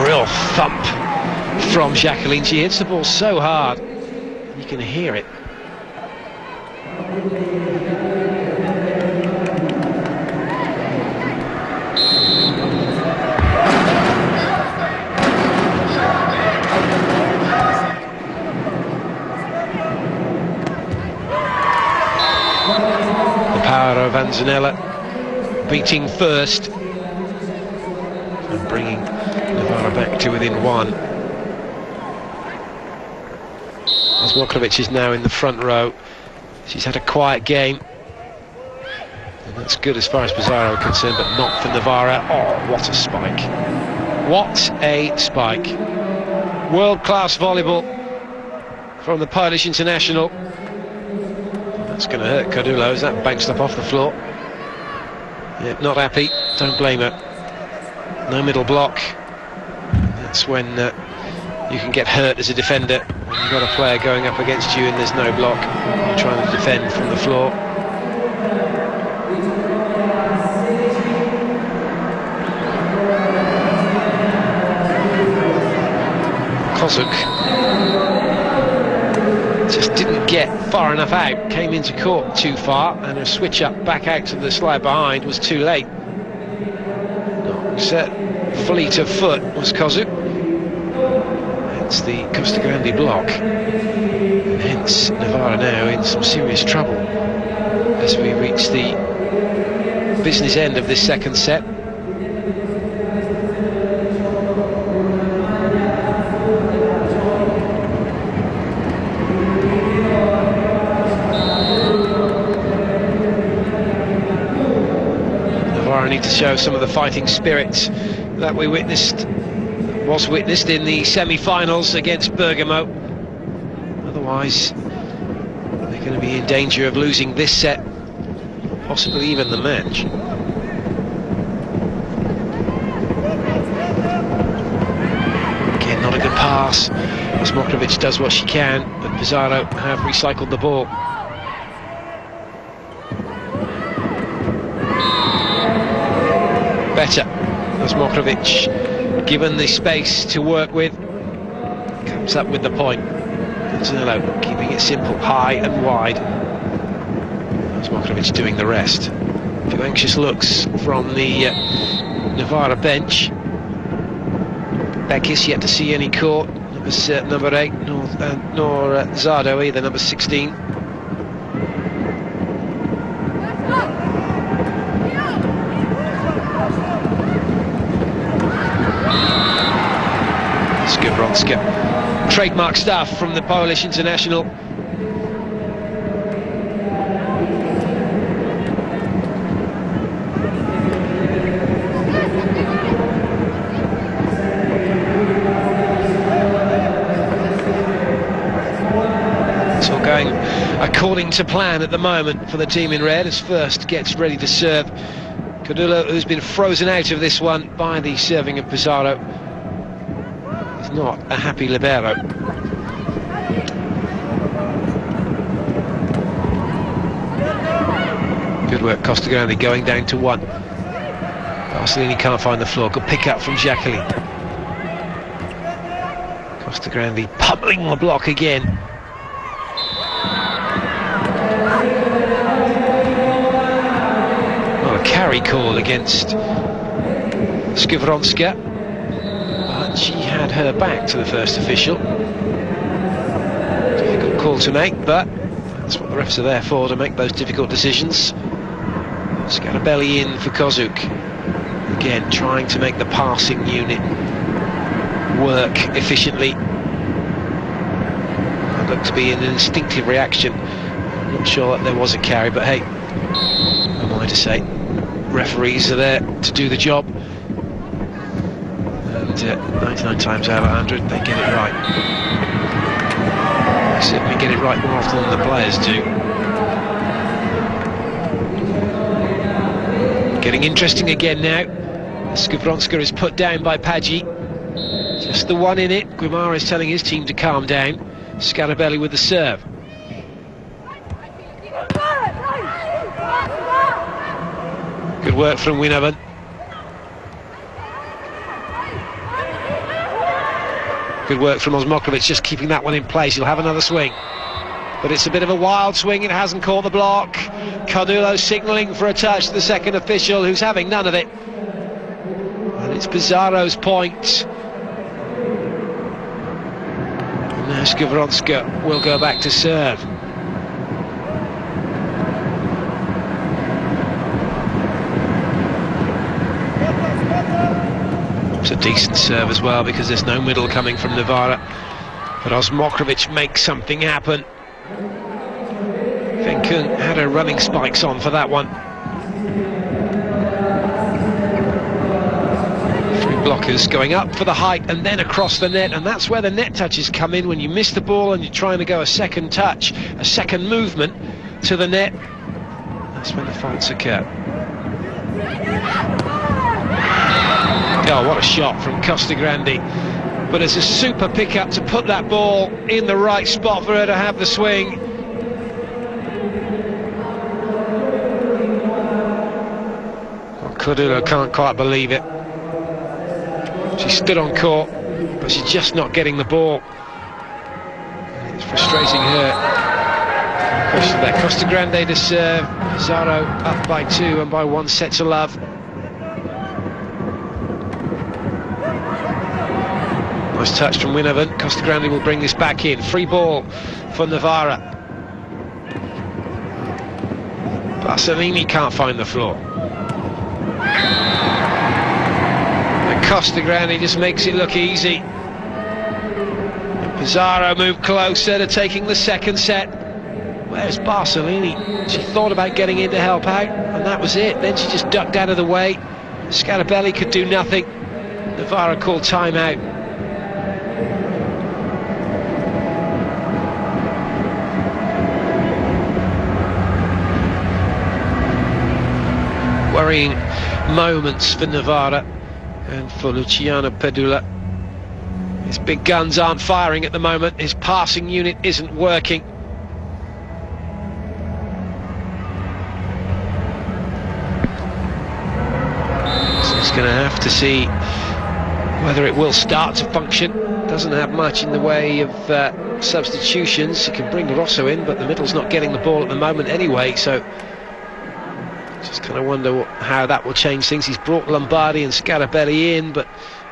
Real thump from Jacqueline. She hits the ball so hard you can hear it. The power of Zanella beating first and bringing Novara back to within 1. Osmokovic is now in the front row. She's had a quiet game, and that's good as far as Pesaro are concerned, but not for Novara. Oh, what a spike. What a spike. World-class volleyball from the Polish international. That's going to hurt Cadulo as that bounced up off the floor. Yeah, not happy. Don't blame her. No middle block. That's when you can get hurt as a defender. When you've got a player going up against you and there's no block, you're trying to defend from the floor. Kozuk just didn't get far enough out, came into court too far, and a switch up back out to the slide behind was too late. Set fleet of foot was Kozuk. It's the Costa Grande block, and hence Novara now in some serious trouble as we reach the business end of this second set. Novara need to show some of the fighting spirit that was witnessed in the semi-finals against Bergamo. Otherwise, they're going to be in danger of losing this set, possibly even the match. Again, not a good pass. Osmokovic does what she can, but Pesaro have recycled the ball. Better. Osmokovic, given the space to work with, comes up with the point. Pesaro keeping it simple, high and wide. Osmokovic doing the rest. A few anxious looks from the Novara bench. Bekis yet to see any court. Number 8, nor Zardo either, number 16. Skowronska. Trademark stuff from the Polish international. It's all going according to plan at the moment for the team in red as first gets ready to serve. Codullo, who's been frozen out of this one by the serving of Pesaro, not a happy libero. Good work, Costa Grande going down to 1. Barcelini can't find the floor. Good pick up from Jacqueline. Costa Grande pummeling the block again. Well, a carry call against Skowronska. She had her back to the first official. Difficult call to make, but that's what the refs are there for, to make those difficult decisions. Scarabelli in for Kozuk. Again, trying to make the passing unit work efficiently. That looked to be an instinctive reaction. I'm not sure that there was a carry, but hey, who am I to say? Referees are there to do the job. 99 times out of 100 they get it right. They certainly get it right more often than the players do. Getting interesting again now. Skowronska is put down by Paggi. Just the one in it. Guimara is telling his team to calm down. Scarabelli with the serve. Good work from Winovan. Good work from Osmokovic, just keeping that one in place. He'll have another swing. But it's a bit of a wild swing, it hasn't caught the block. Codullo signalling for a touch to the second official, who's having none of it. And it's Pesaro's point. And now Skowronska will go back to serve. It's a decent serve as well, because there's no middle coming from Novara. But Osmokovic makes something happen. Venkun had her running spikes on for that one. 3 blockers going up for the height and then across the net, and that's where the net touches come in. When you miss the ball and you're trying to go a second touch, a second movement to the net, that's when the faults occur. Oh, what a shot from Costa Grande. But it's a super pick-up to put that ball in the right spot for her to have the swing. Well, Codullo can't quite believe it. She stood on court, but she's just not getting the ball. It's frustrating her. Question there. Costagrande to serve. Pesaro up by 2 and by 1 set to love. Nice touch from Winovan. Costagrande will bring this back in. Free ball for Novara. Barcelini can't find the floor. And Costagrande just makes it look easy. And Pesaro moved closer to taking the second set. Where's Barcelini? She thought about getting in to help out, and that was it. Then she just ducked out of the way. Scarabelli could do nothing. Novara called timeout. Worrying moments for Novara and for Luciano Pedula. His big guns aren't firing at the moment. His passing unit isn't working. So he's going to have to see whether it will start to function. Doesn't have much in the way of substitutions. He can bring Rosso in, but the middle's not getting the ball at the moment anyway, so just kind of wonder how that will change things. He's brought Lombardi and Scarabelli in, but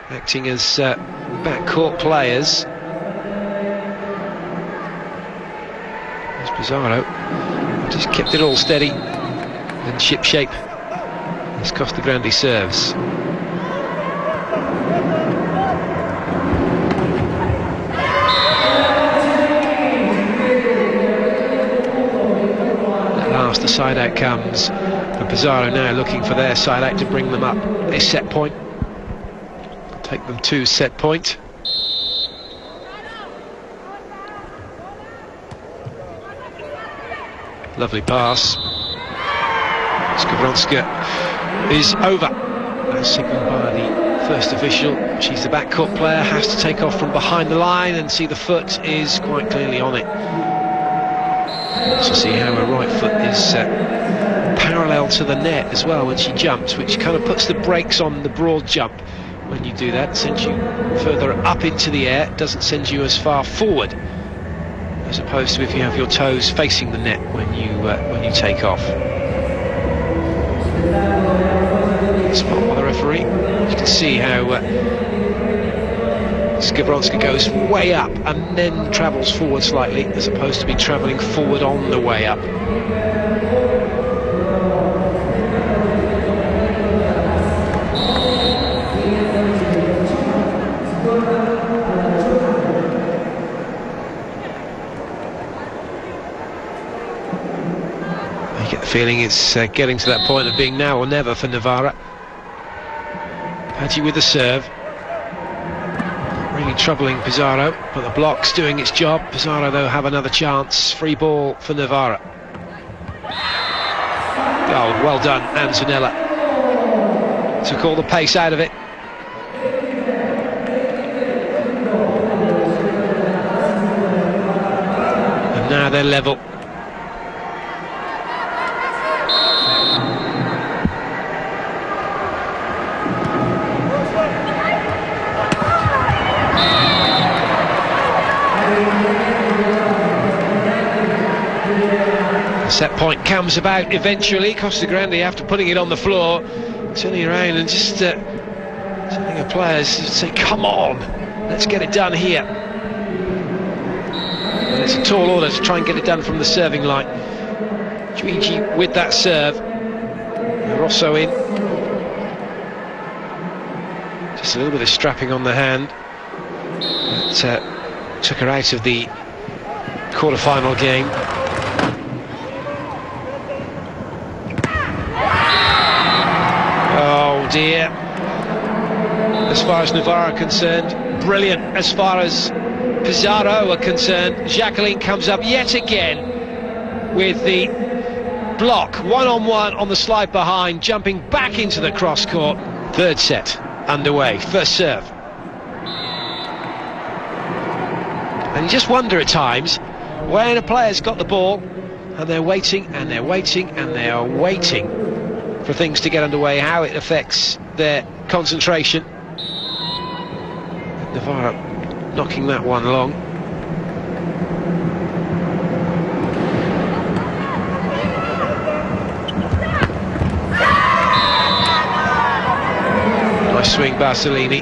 acting as backcourt players. There's Pesaro. Just kept it all steady and ship-shape as Costagrande serves. At last the side out comes. And Pesaro now looking for their side out to bring them up a set point. Take them to set point. Lovely pass. Skowronska is over. As signalled by the first official. She's the backcourt player, has to take off from behind the line, and see the foot is quite clearly on it. So see how her right foot is parallel to the net as well when she jumps, which kind of puts the brakes on the broad jump. When you do that, it sends you further up into the air, it doesn't send you as far forward as opposed to if you have your toes facing the net when you take off. Spot by the referee. You can see how Skowronska goes way up and then travels forward slightly, as opposed to be travelling forward on the way up. I get the feeling it's getting to that point of being now or never for Novara. Paddy with the serve. Really troubling Pesaro, but the block's doing its job. Pesaro, though, have another chance. Free ball for Novara. Oh, well done, Antonella. Took all the pace out of it. And now they're level. Set point comes about eventually. Costagrande, after putting it on the floor, turning around and just telling her players to say, come on, let's get it done here. And it's a tall order to try and get it done from the serving line. Luigi with that serve. Rosso in. Just a little bit of strapping on the hand. That took her out of the quarter-final game. Dear. As far as Novara are concerned, brilliant. As far as Pesaro are concerned, Jacqueline comes up yet again with the block, one-on-one on the slide behind, jumping back into the cross court. Third set underway, first serve. And you just wonder at times when a player's got the ball and they're waiting and they're waiting and they are waiting for things to get underway, how it affects their concentration. Novara knocking that one long. Nice swing, Barcelini.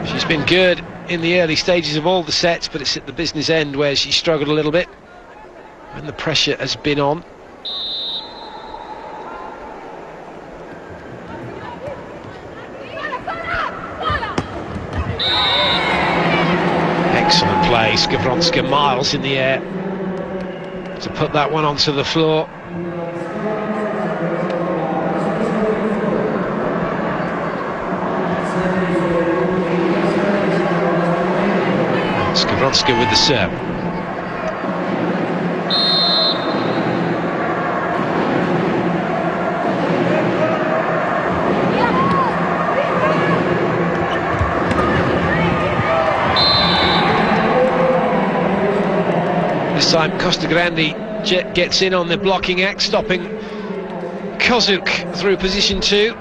She's been good in the early stages of all the sets, but it's at the business end where she struggled a little bit when the pressure has been on. Excellent play, Skowronska miles in the air to put that one onto the floor. Skowronska with the serve. This time Costagrande gets in on the blocking act, stopping Kozuk through position 2.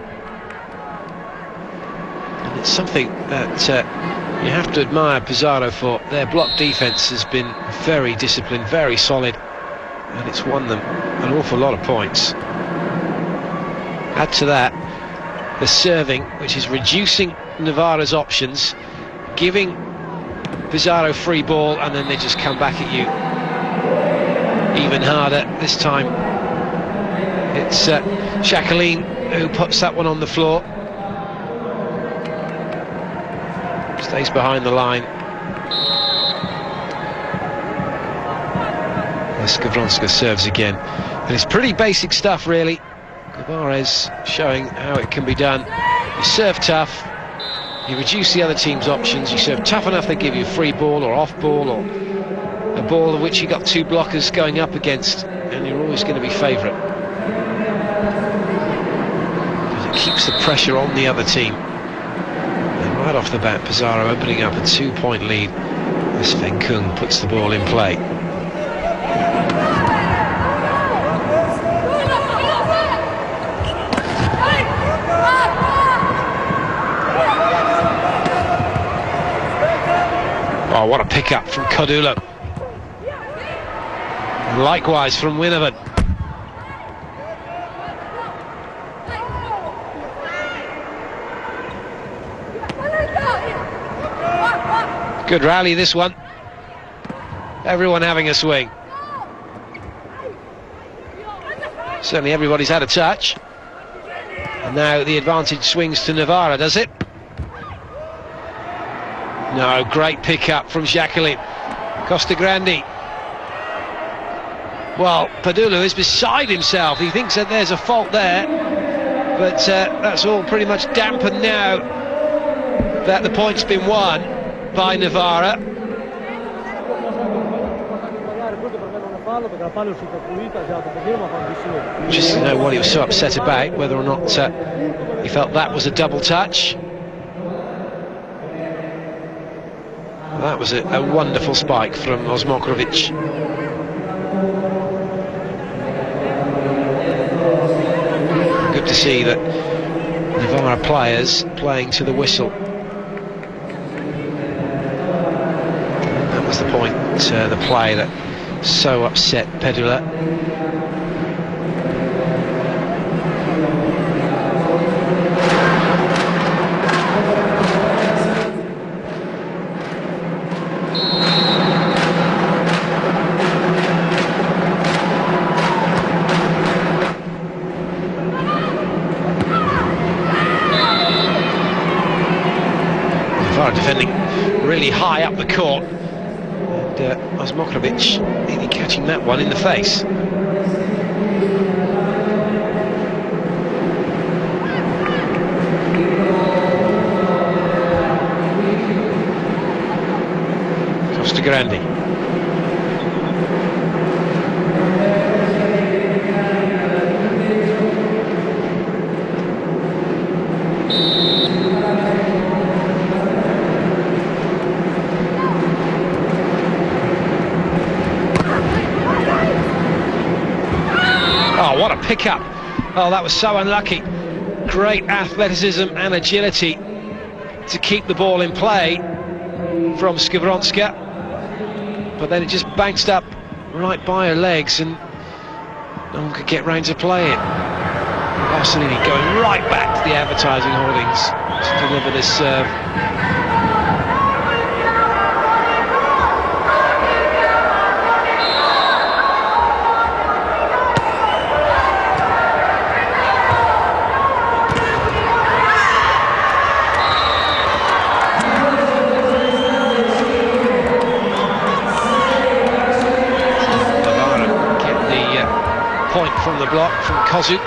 And it's something that you have to admire Pesaro for. Their block defence has been very disciplined, very solid, and it's won them an awful lot of points. Add to that the serving, which is reducing Novara's options, giving Pesaro free ball, and then they just come back at you even harder. This time it's Jacqueline who puts that one on the floor. Stays behind the line. Skowronska serves again, and it's pretty basic stuff really. Guimarães showing how it can be done. You serve tough, you reduce the other team's options, you serve tough enough they give you free ball or off ball or a ball of which you got 2 blockers going up against, and you're always going to be favourite because it keeps the pressure on the other team. And right off the bat, Pesaro opening up a 2-point lead as Fenkung puts the ball in play. Oh, what a pick-up from Kodulo. Likewise from Winovan. Good rally, this one. Everyone having a swing. Certainly everybody's had a touch. And now the advantage swings to Novara, does it? No, great pick-up from Jacqueline. Costagrande. Well, Padula is beside himself. He thinks that there's a fault there, but that's all pretty much dampened now that the point's been won by Novara. Just to know what he was so upset about, whether or not he felt that was a double touch. That was a wonderful spike from Osmokrovic. Good to see that Novara players playing to the whistle. That was the point, the play that so upset Pedula. Defending really high up the court, and Osmokrovic nearly catching that one in the face. Costagrande. What a pick-up. Oh, that was so unlucky. Great athleticism and agility to keep the ball in play from Skowronska, but then it just bounced up right by her legs and no one could get round to play it. Barcelini going right back to the advertising hoardings to deliver this serve. Point from the block from Kozuk. And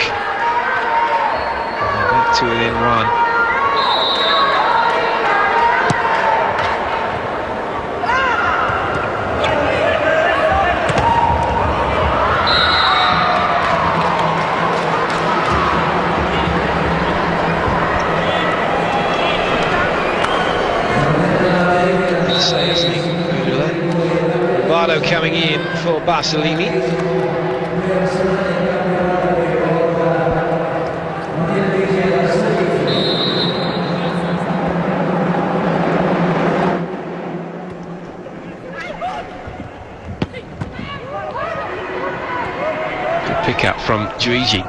back to within one. Novara coming in for Barcelini. Good pick up from Juigi.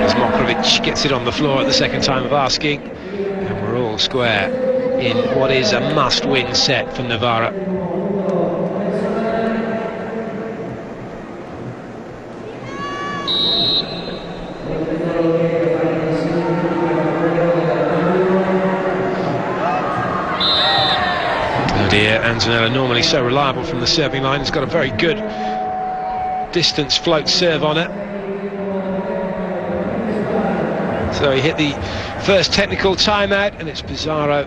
As Mokrovic gets it on the floor at the second time of asking, and we're all square in what is a must-win set for Novara. Antonella, normally so reliable from the serving line, has got a very good distance float serve on it. So he hit the first technical timeout, and it's Pesaro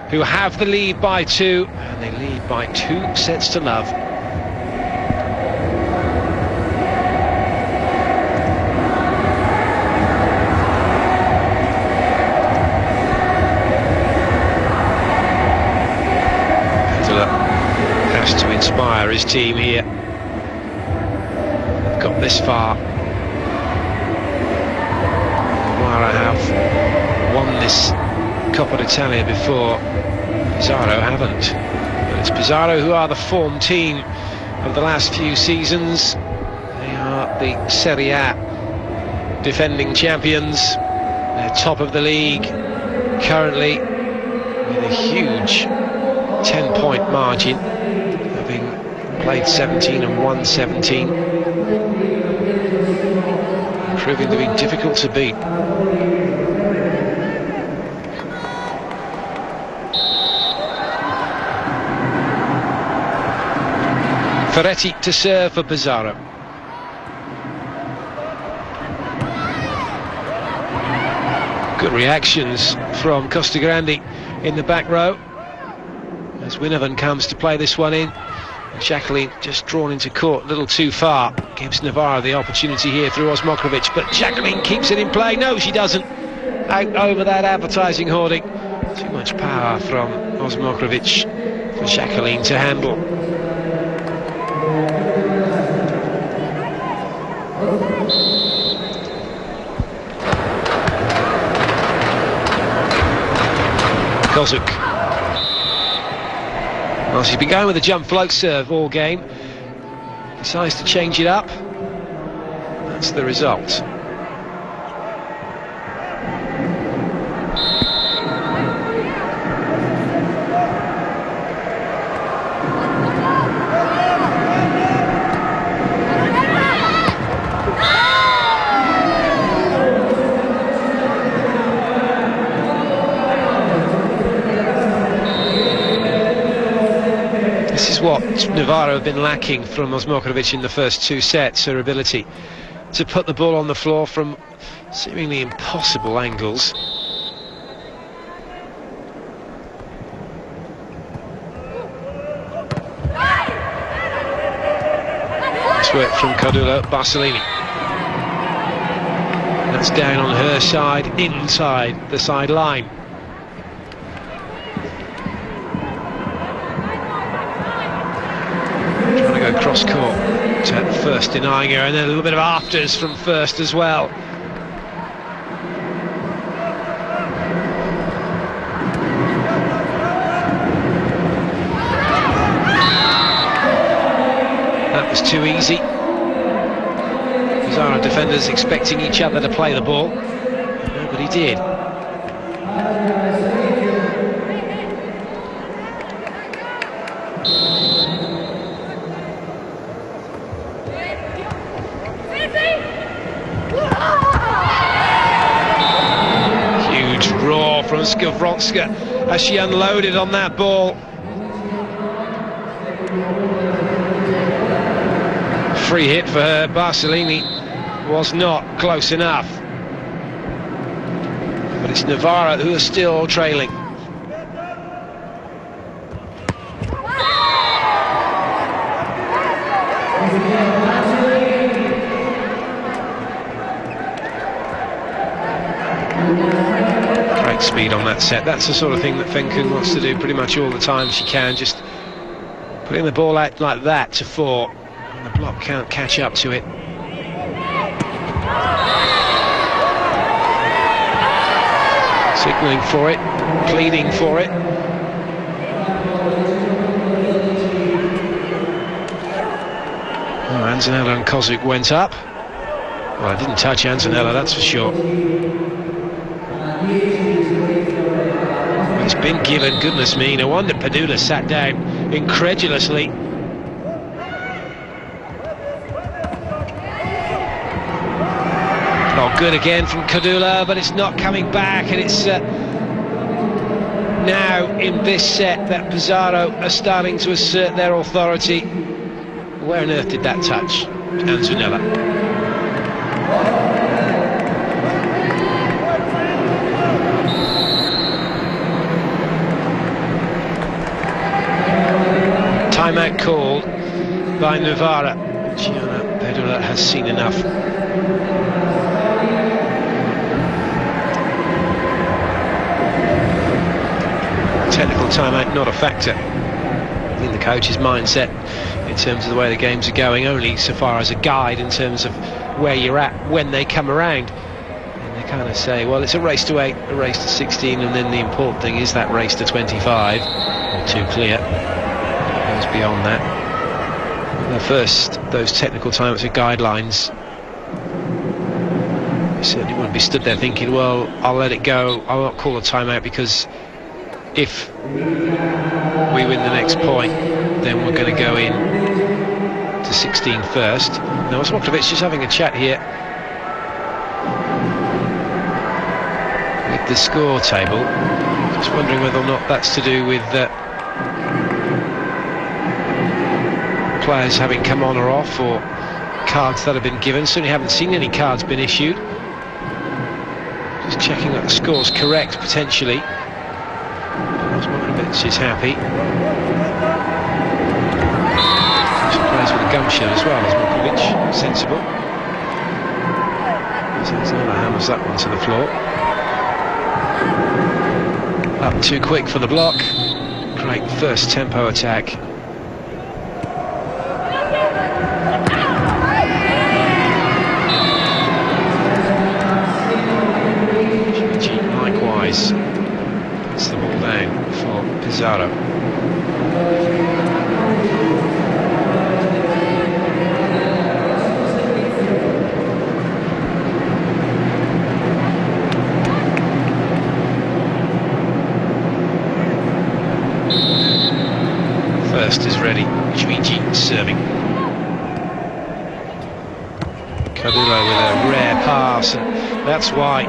who have the lead by 2, and they lead by 2 sets to love. Has to inspire his team here. They've got this far. Novara have won this Coppa d'Italia before. Pesaro haven't. But it's Pesaro who are the form team of the last few seasons. They are the Serie A defending champions. They're top of the league currently with a huge 10-point margin, having played 17 and won 17, proving to be difficult to beat. Ferretti to serve for Pesaro. Good reactions from Costagrande in the back row as Winovan comes to play this one in. Jacqueline just drawn into court a little too far. Gives Novara the opportunity here through Osmokrovic, but Jacqueline keeps it in play. No, she doesn't. Out over that advertising hoarding. Too much power from Osmokrovic for Jacqueline to handle. Kozuk. Well, she's been going with a jump float serve all game. Decides to change it up. That's the result. This is what Novara have been lacking from Osmokrovic in the first 2 sets, her ability to put the ball on the floor from seemingly impossible angles. Nice work from Cardullo. Barcelini. That's down on her side, inside the sideline. Cross court to First denying her, and then a little bit of afters from First as well. That was too easy. Pesaro defenders expecting each other to play the ball. Nobody did. Huge roar from Skowronska as she unloaded on that ball. Free hit for her. Barcellini was not close enough. But it's Novara who are still trailing. Great speed on that set. That's the sort of thing that Fenkun wants to do pretty much all the time she can. Just putting the ball out like that to four. The block can't catch up to it. Signalling for it, pleading for it. Oh, Anzanella and Kozuk went up. Well, I didn't touch Anzanella, that's for sure. It's been given, goodness me. No wonder Pedula sat down incredulously. Not good again from Pedula, but it's not coming back, and it's now in this set that Pesaro are starting to assert their authority. Where on earth did that touch? Anzanella. Timeout called by Novara. Gianna Pedula has seen enough. Technical timeout not a factor in the coach's mindset in terms of the way the games are going, only so far as a guide in terms of where you're at when they come around. And they kind of say, well, it's a race to 8, a race to 16, and then the important thing is that race to 25, or too clear. It goes beyond that. First, those technical timeouts are guidelines. You certainly wouldn't be stood there thinking, well, I'll let it go, I won't call a timeout because if we win the next point, then we're going to go in to 16 first. Now, Osmokovic just having a chat here with the score table. Just wondering whether or not that's to do with players having come on or off, or cards that have been given. Certainly haven't seen any cards been issued. Just checking that the score's correct, potentially. Osmokovic is happy. She plays with a gum shield as well, Osmokovic. Sensible. Zanzala hammers that one to the floor. Up too quick for the block. Great first tempo attack. Likewise. Puts the ball down for Pesaro. First is ready. Juigi serving. Pedula with a rare pass, and that's why.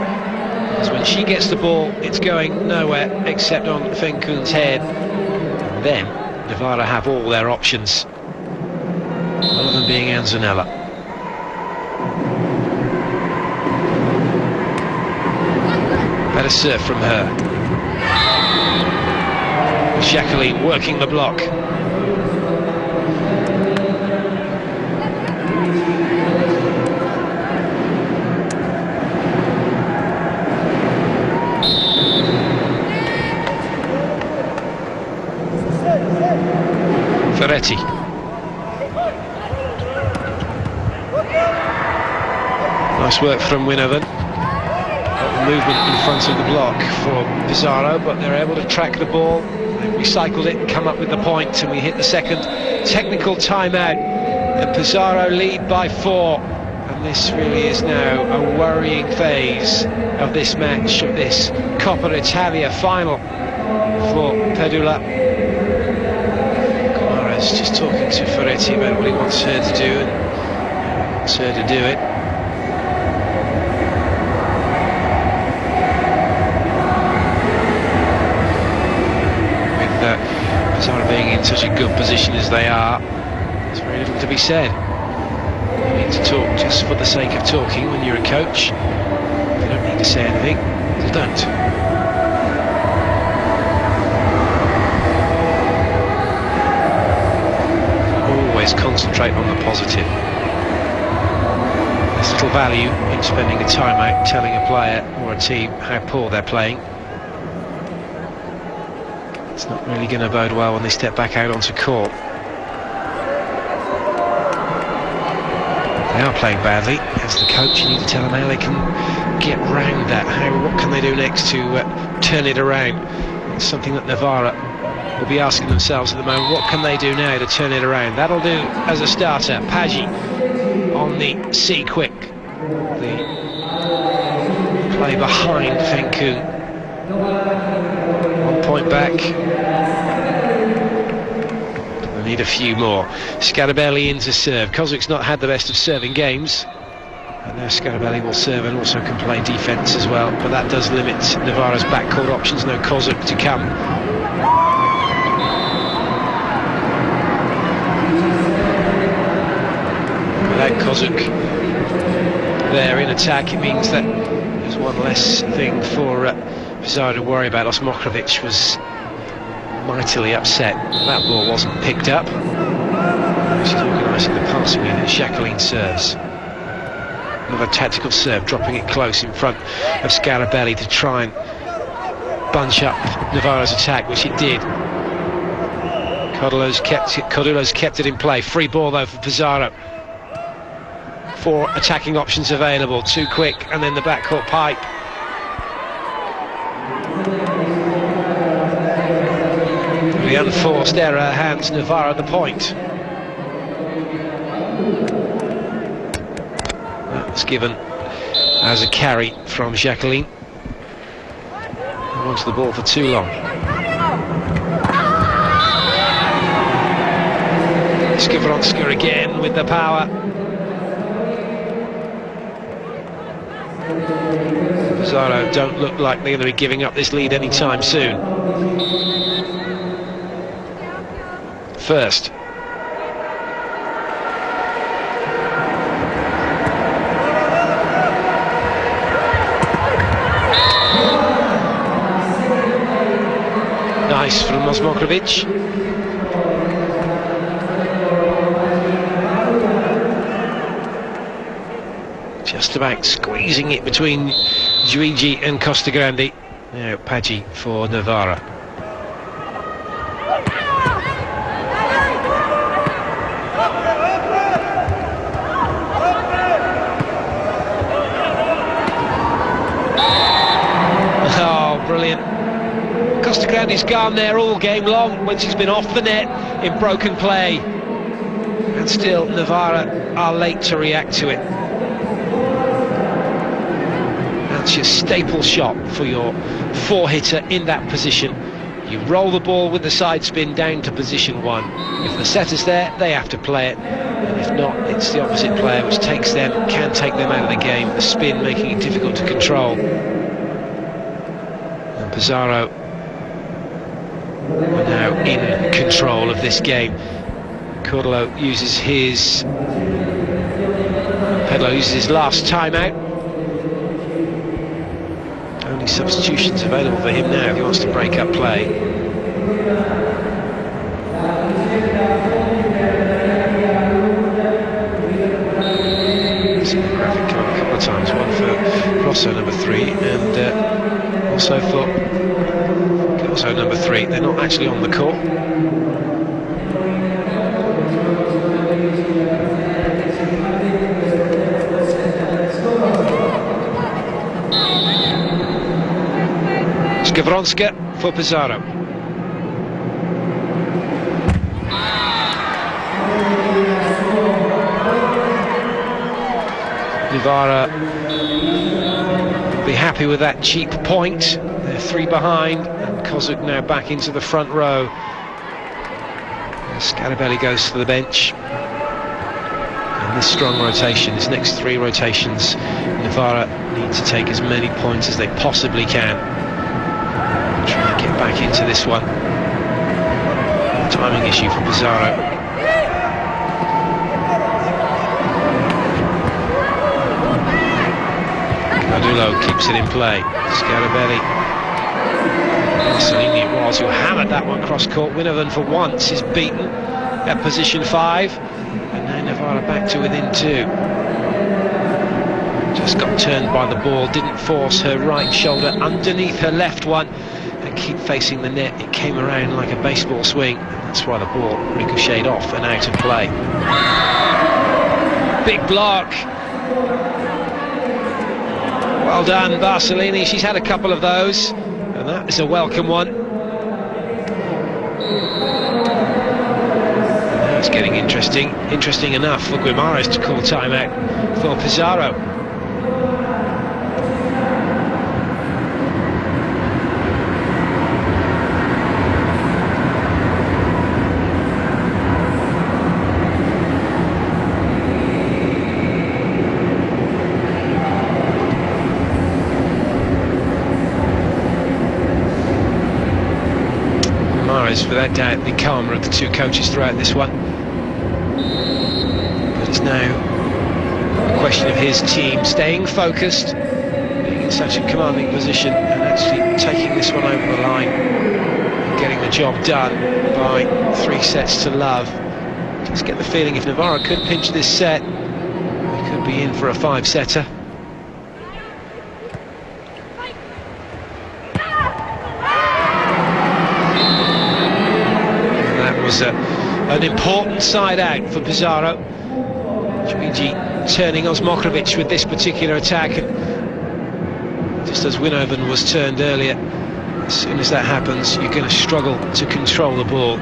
Because when she gets the ball, it's going nowhere except on Fenkun's head. And then Novara have all their options, one of them being Anzanella. Better serve from her. Jacqueline working the block. Ferretti. Nice work from Winovan. Got the movement in front of the block for Pesaro, but they're able to track the ball. They've recycled it and come up with the point, and we hit the second technical timeout and Pesaro lead by 4. And this really is now a worrying phase of this match, of this Coppa Italia final for Pedula. Guimaraes just talking to Ferretti about what he wants her to do, and he wants her to do it. Pesaro being in such a good position as they are, there's very little to be said. You need to talk just for the sake of talking when you're a coach. You don't need to say anything, so don't. Always concentrate on the positive. There's little value in spending a timeout telling a player or a team how poor they're playing. It's not really going to bode well when they step back out onto court. They are playing badly. As the coach, you need to tell them how they can get round that. What can they do next to turn it around? It's something that Novara will be asking themselves at the moment. What can they do now to turn it around? That'll do as a starter. Paggi on the C quick. The play behind Fenku. 1 point back. They need a few more. Scarabelli in to serve. Kozik's not had the best of serving games, and now Scarabelli will serve and also can play defence as well, but that does limit Novara's backcourt options. No Kozik to come. Without Kozik there in attack, it means that there's one less thing for Pesaro to worry about. Osmokrovic was mightily upset that ball wasn't picked up. She's organising the passing in, and Jacqueline serves. Another tactical serve, dropping it close in front of Scarabelli to try and bunch up Novara's attack, which it did. Cordulo's kept it in play. Free ball though for Pesaro. 4 attacking options available. Too quick, and then the backcourt pipe. The unforced error hands Novara the point. That's given as a carry from Jacqueline. Onto the ball for too long. Skowronska again with the power. Pesaro don't look like they're going to be giving up this lead anytime soon. First. Nice from Osmokrovic. Just about squeezing it between Giuigi and Costagrande. Now Paggi for Novara. Oh, brilliant. Costagrande's gone there all game long when she's been off the net in broken play. And still Novara are late to react to it. That's your staple shot for your 4-hitter in that position. You roll the ball with the side spin down to position 1. If the setter's there, they have to play it. And if not, it's the opposite player which can take them out of the game. The spin making it difficult to control. And Pesaro are now in control of this game. Pedlo uses his last timeout. Only substitutions available for him now if he wants to break up play. Seen the graphic come up a couple of times, one for Rosso number 3 and also for Rosso number 3. They're not actually on the court. Skowronska for Pesaro. Novara will be happy with that cheap point. They're 3 behind, and Kozuk now back into the front row. Scarabelli goes to the bench. And this strong rotation, this next 3 rotations, Novara need to take as many points as they possibly can. Try and get back into this one. Timing issue for Pesaro. Cardulo keeps it in play. Scarabelli. Marcelini it was who hammered that one cross court. Winovan for once is beaten at position 5. And now Novara back to within 2. Just got turned by the ball, didn't force her right shoulder underneath her left one and keep facing the net. It came around like a baseball swing. That's why the ball ricocheted off and out of play. Big block. Well done, Barcelini. She's had a couple of those, and that is a welcome one. And now it's getting interesting. Interesting enough for Guimarães to call timeout for Pesaro. Without doubt the calmer of the 2 coaches throughout this one, but it's now a question of his team staying focused, being in such a commanding position and actually taking this one over the line and getting the job done by 3 sets to love. Just get the feeling if Novara could pinch this set, we could be in for a 5-setter. An important side out for Pesaro. Luigi turning Osmokrovic with this particular attack, and just as Winovan was turned earlier, as soon as that happens you're going to struggle to control the ball.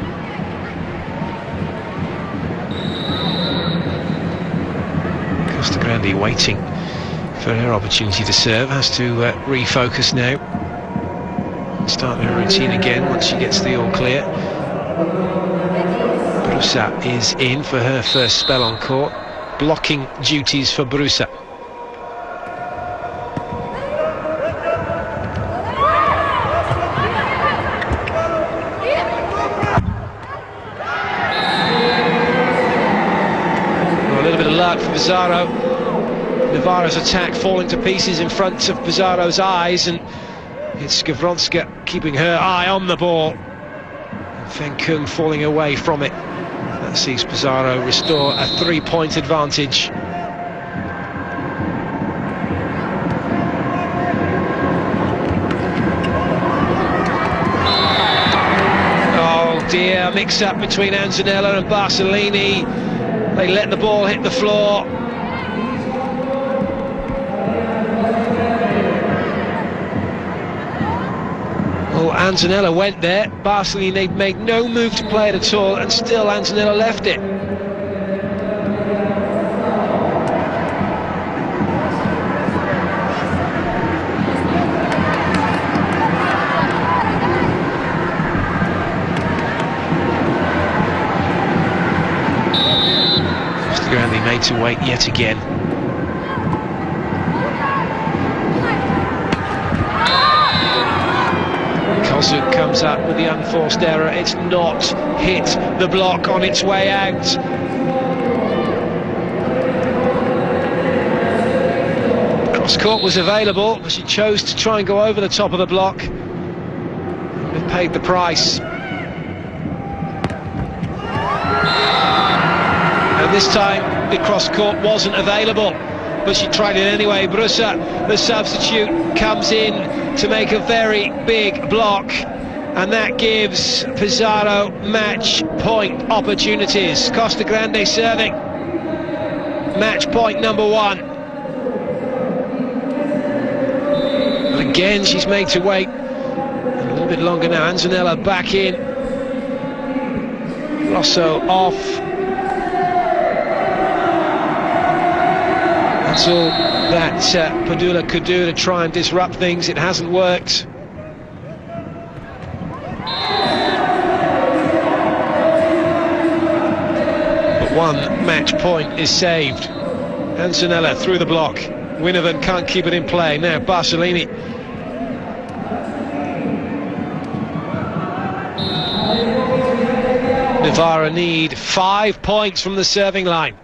Costagrande waiting for her opportunity to serve, has to refocus now, start her routine again once she gets the all clear. Brusa is in for her first spell on court. Blocking duties for Brusa. Well, a little bit of luck for Pesaro. Novara's attack falling to pieces in front of Pesaro's eyes, and it's Skavronska keeping her eye on the ball. Feng Kung falling away from it. That sees Pesaro restore a 3-point advantage. Oh dear, mix-up between Antonella and Barcelini. They let the ball hit the floor. Well, Antonella went there, Barcelini made no move to play it at all, and still Antonella left it. Costagrande made to wait yet again. Kozuk comes up with the unforced error. It's not hit the block on its way out. Cross court was available, but she chose to try and go over the top of the block. They've paid the price. And this time the cross court wasn't available, but she tried it anyway. Brusa, the substitute, comes in to make a very big block, and that gives Pesaro match point opportunities. Costagrande serving. Match point number 1. And again she's made to wait a little bit longer now. Antonella back in. Rosso off. That's all that Pesaro could do to try and disrupt things. It hasn't worked. But one match point is saved. Antonella through the block. Winovan can't keep it in play. Now Barcelini. Novara need 5 points from the serving line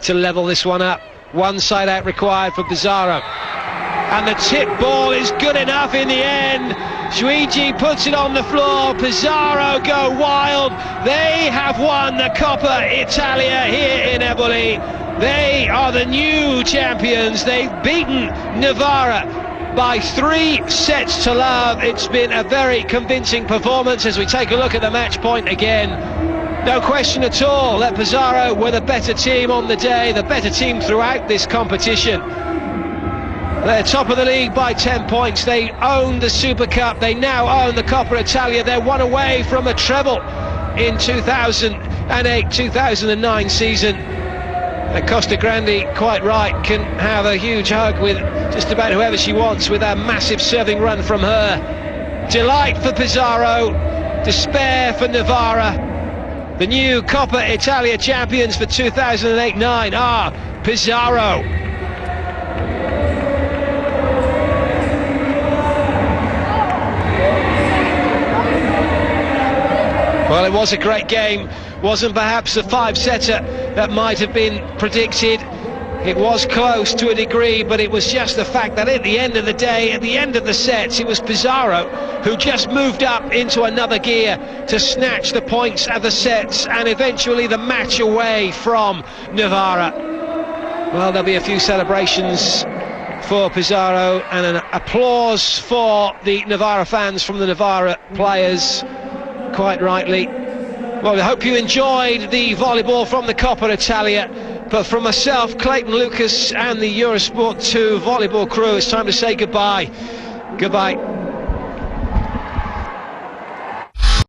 to level this one up. One side out required for Pesaro. And the tip ball is good enough in the end. Luigi puts it on the floor. Pesaro go wild. They have won the Coppa Italia here in Eboli. They are the new champions. They've beaten Novara by 3 sets to love. It's been a very convincing performance as we take a look at the match point again. No question at all that Pesaro were the better team on the day, the better team throughout this competition. They're top of the league by 10 points. They own the Super Cup. They now own the Coppa Italia. They're one away from a treble in 2008-2009 season. And Costa Grande, quite right, can have a huge hug with just about whoever she wants with a massive serving run from her. Delight for Pesaro, despair for Novara. The new Coppa Italia champions for 2008-09 are Pesaro. Well, it was a great game. Wasn't perhaps the 5-setter that might have been predicted. It was close to a degree, but it was just the fact that at the end of the day, at the end of the sets, it was Pesaro who just moved up into another gear to snatch the points at the sets and eventually the match away from Novara. Well, there'll be a few celebrations for Pesaro and an applause for the Novara fans from the Novara players, quite rightly. Well, I hope you enjoyed the volleyball from the Coppa Italia. But from myself, Clayton Lucas and the Eurosport 2 volleyball crew, it's time to say goodbye. Goodbye.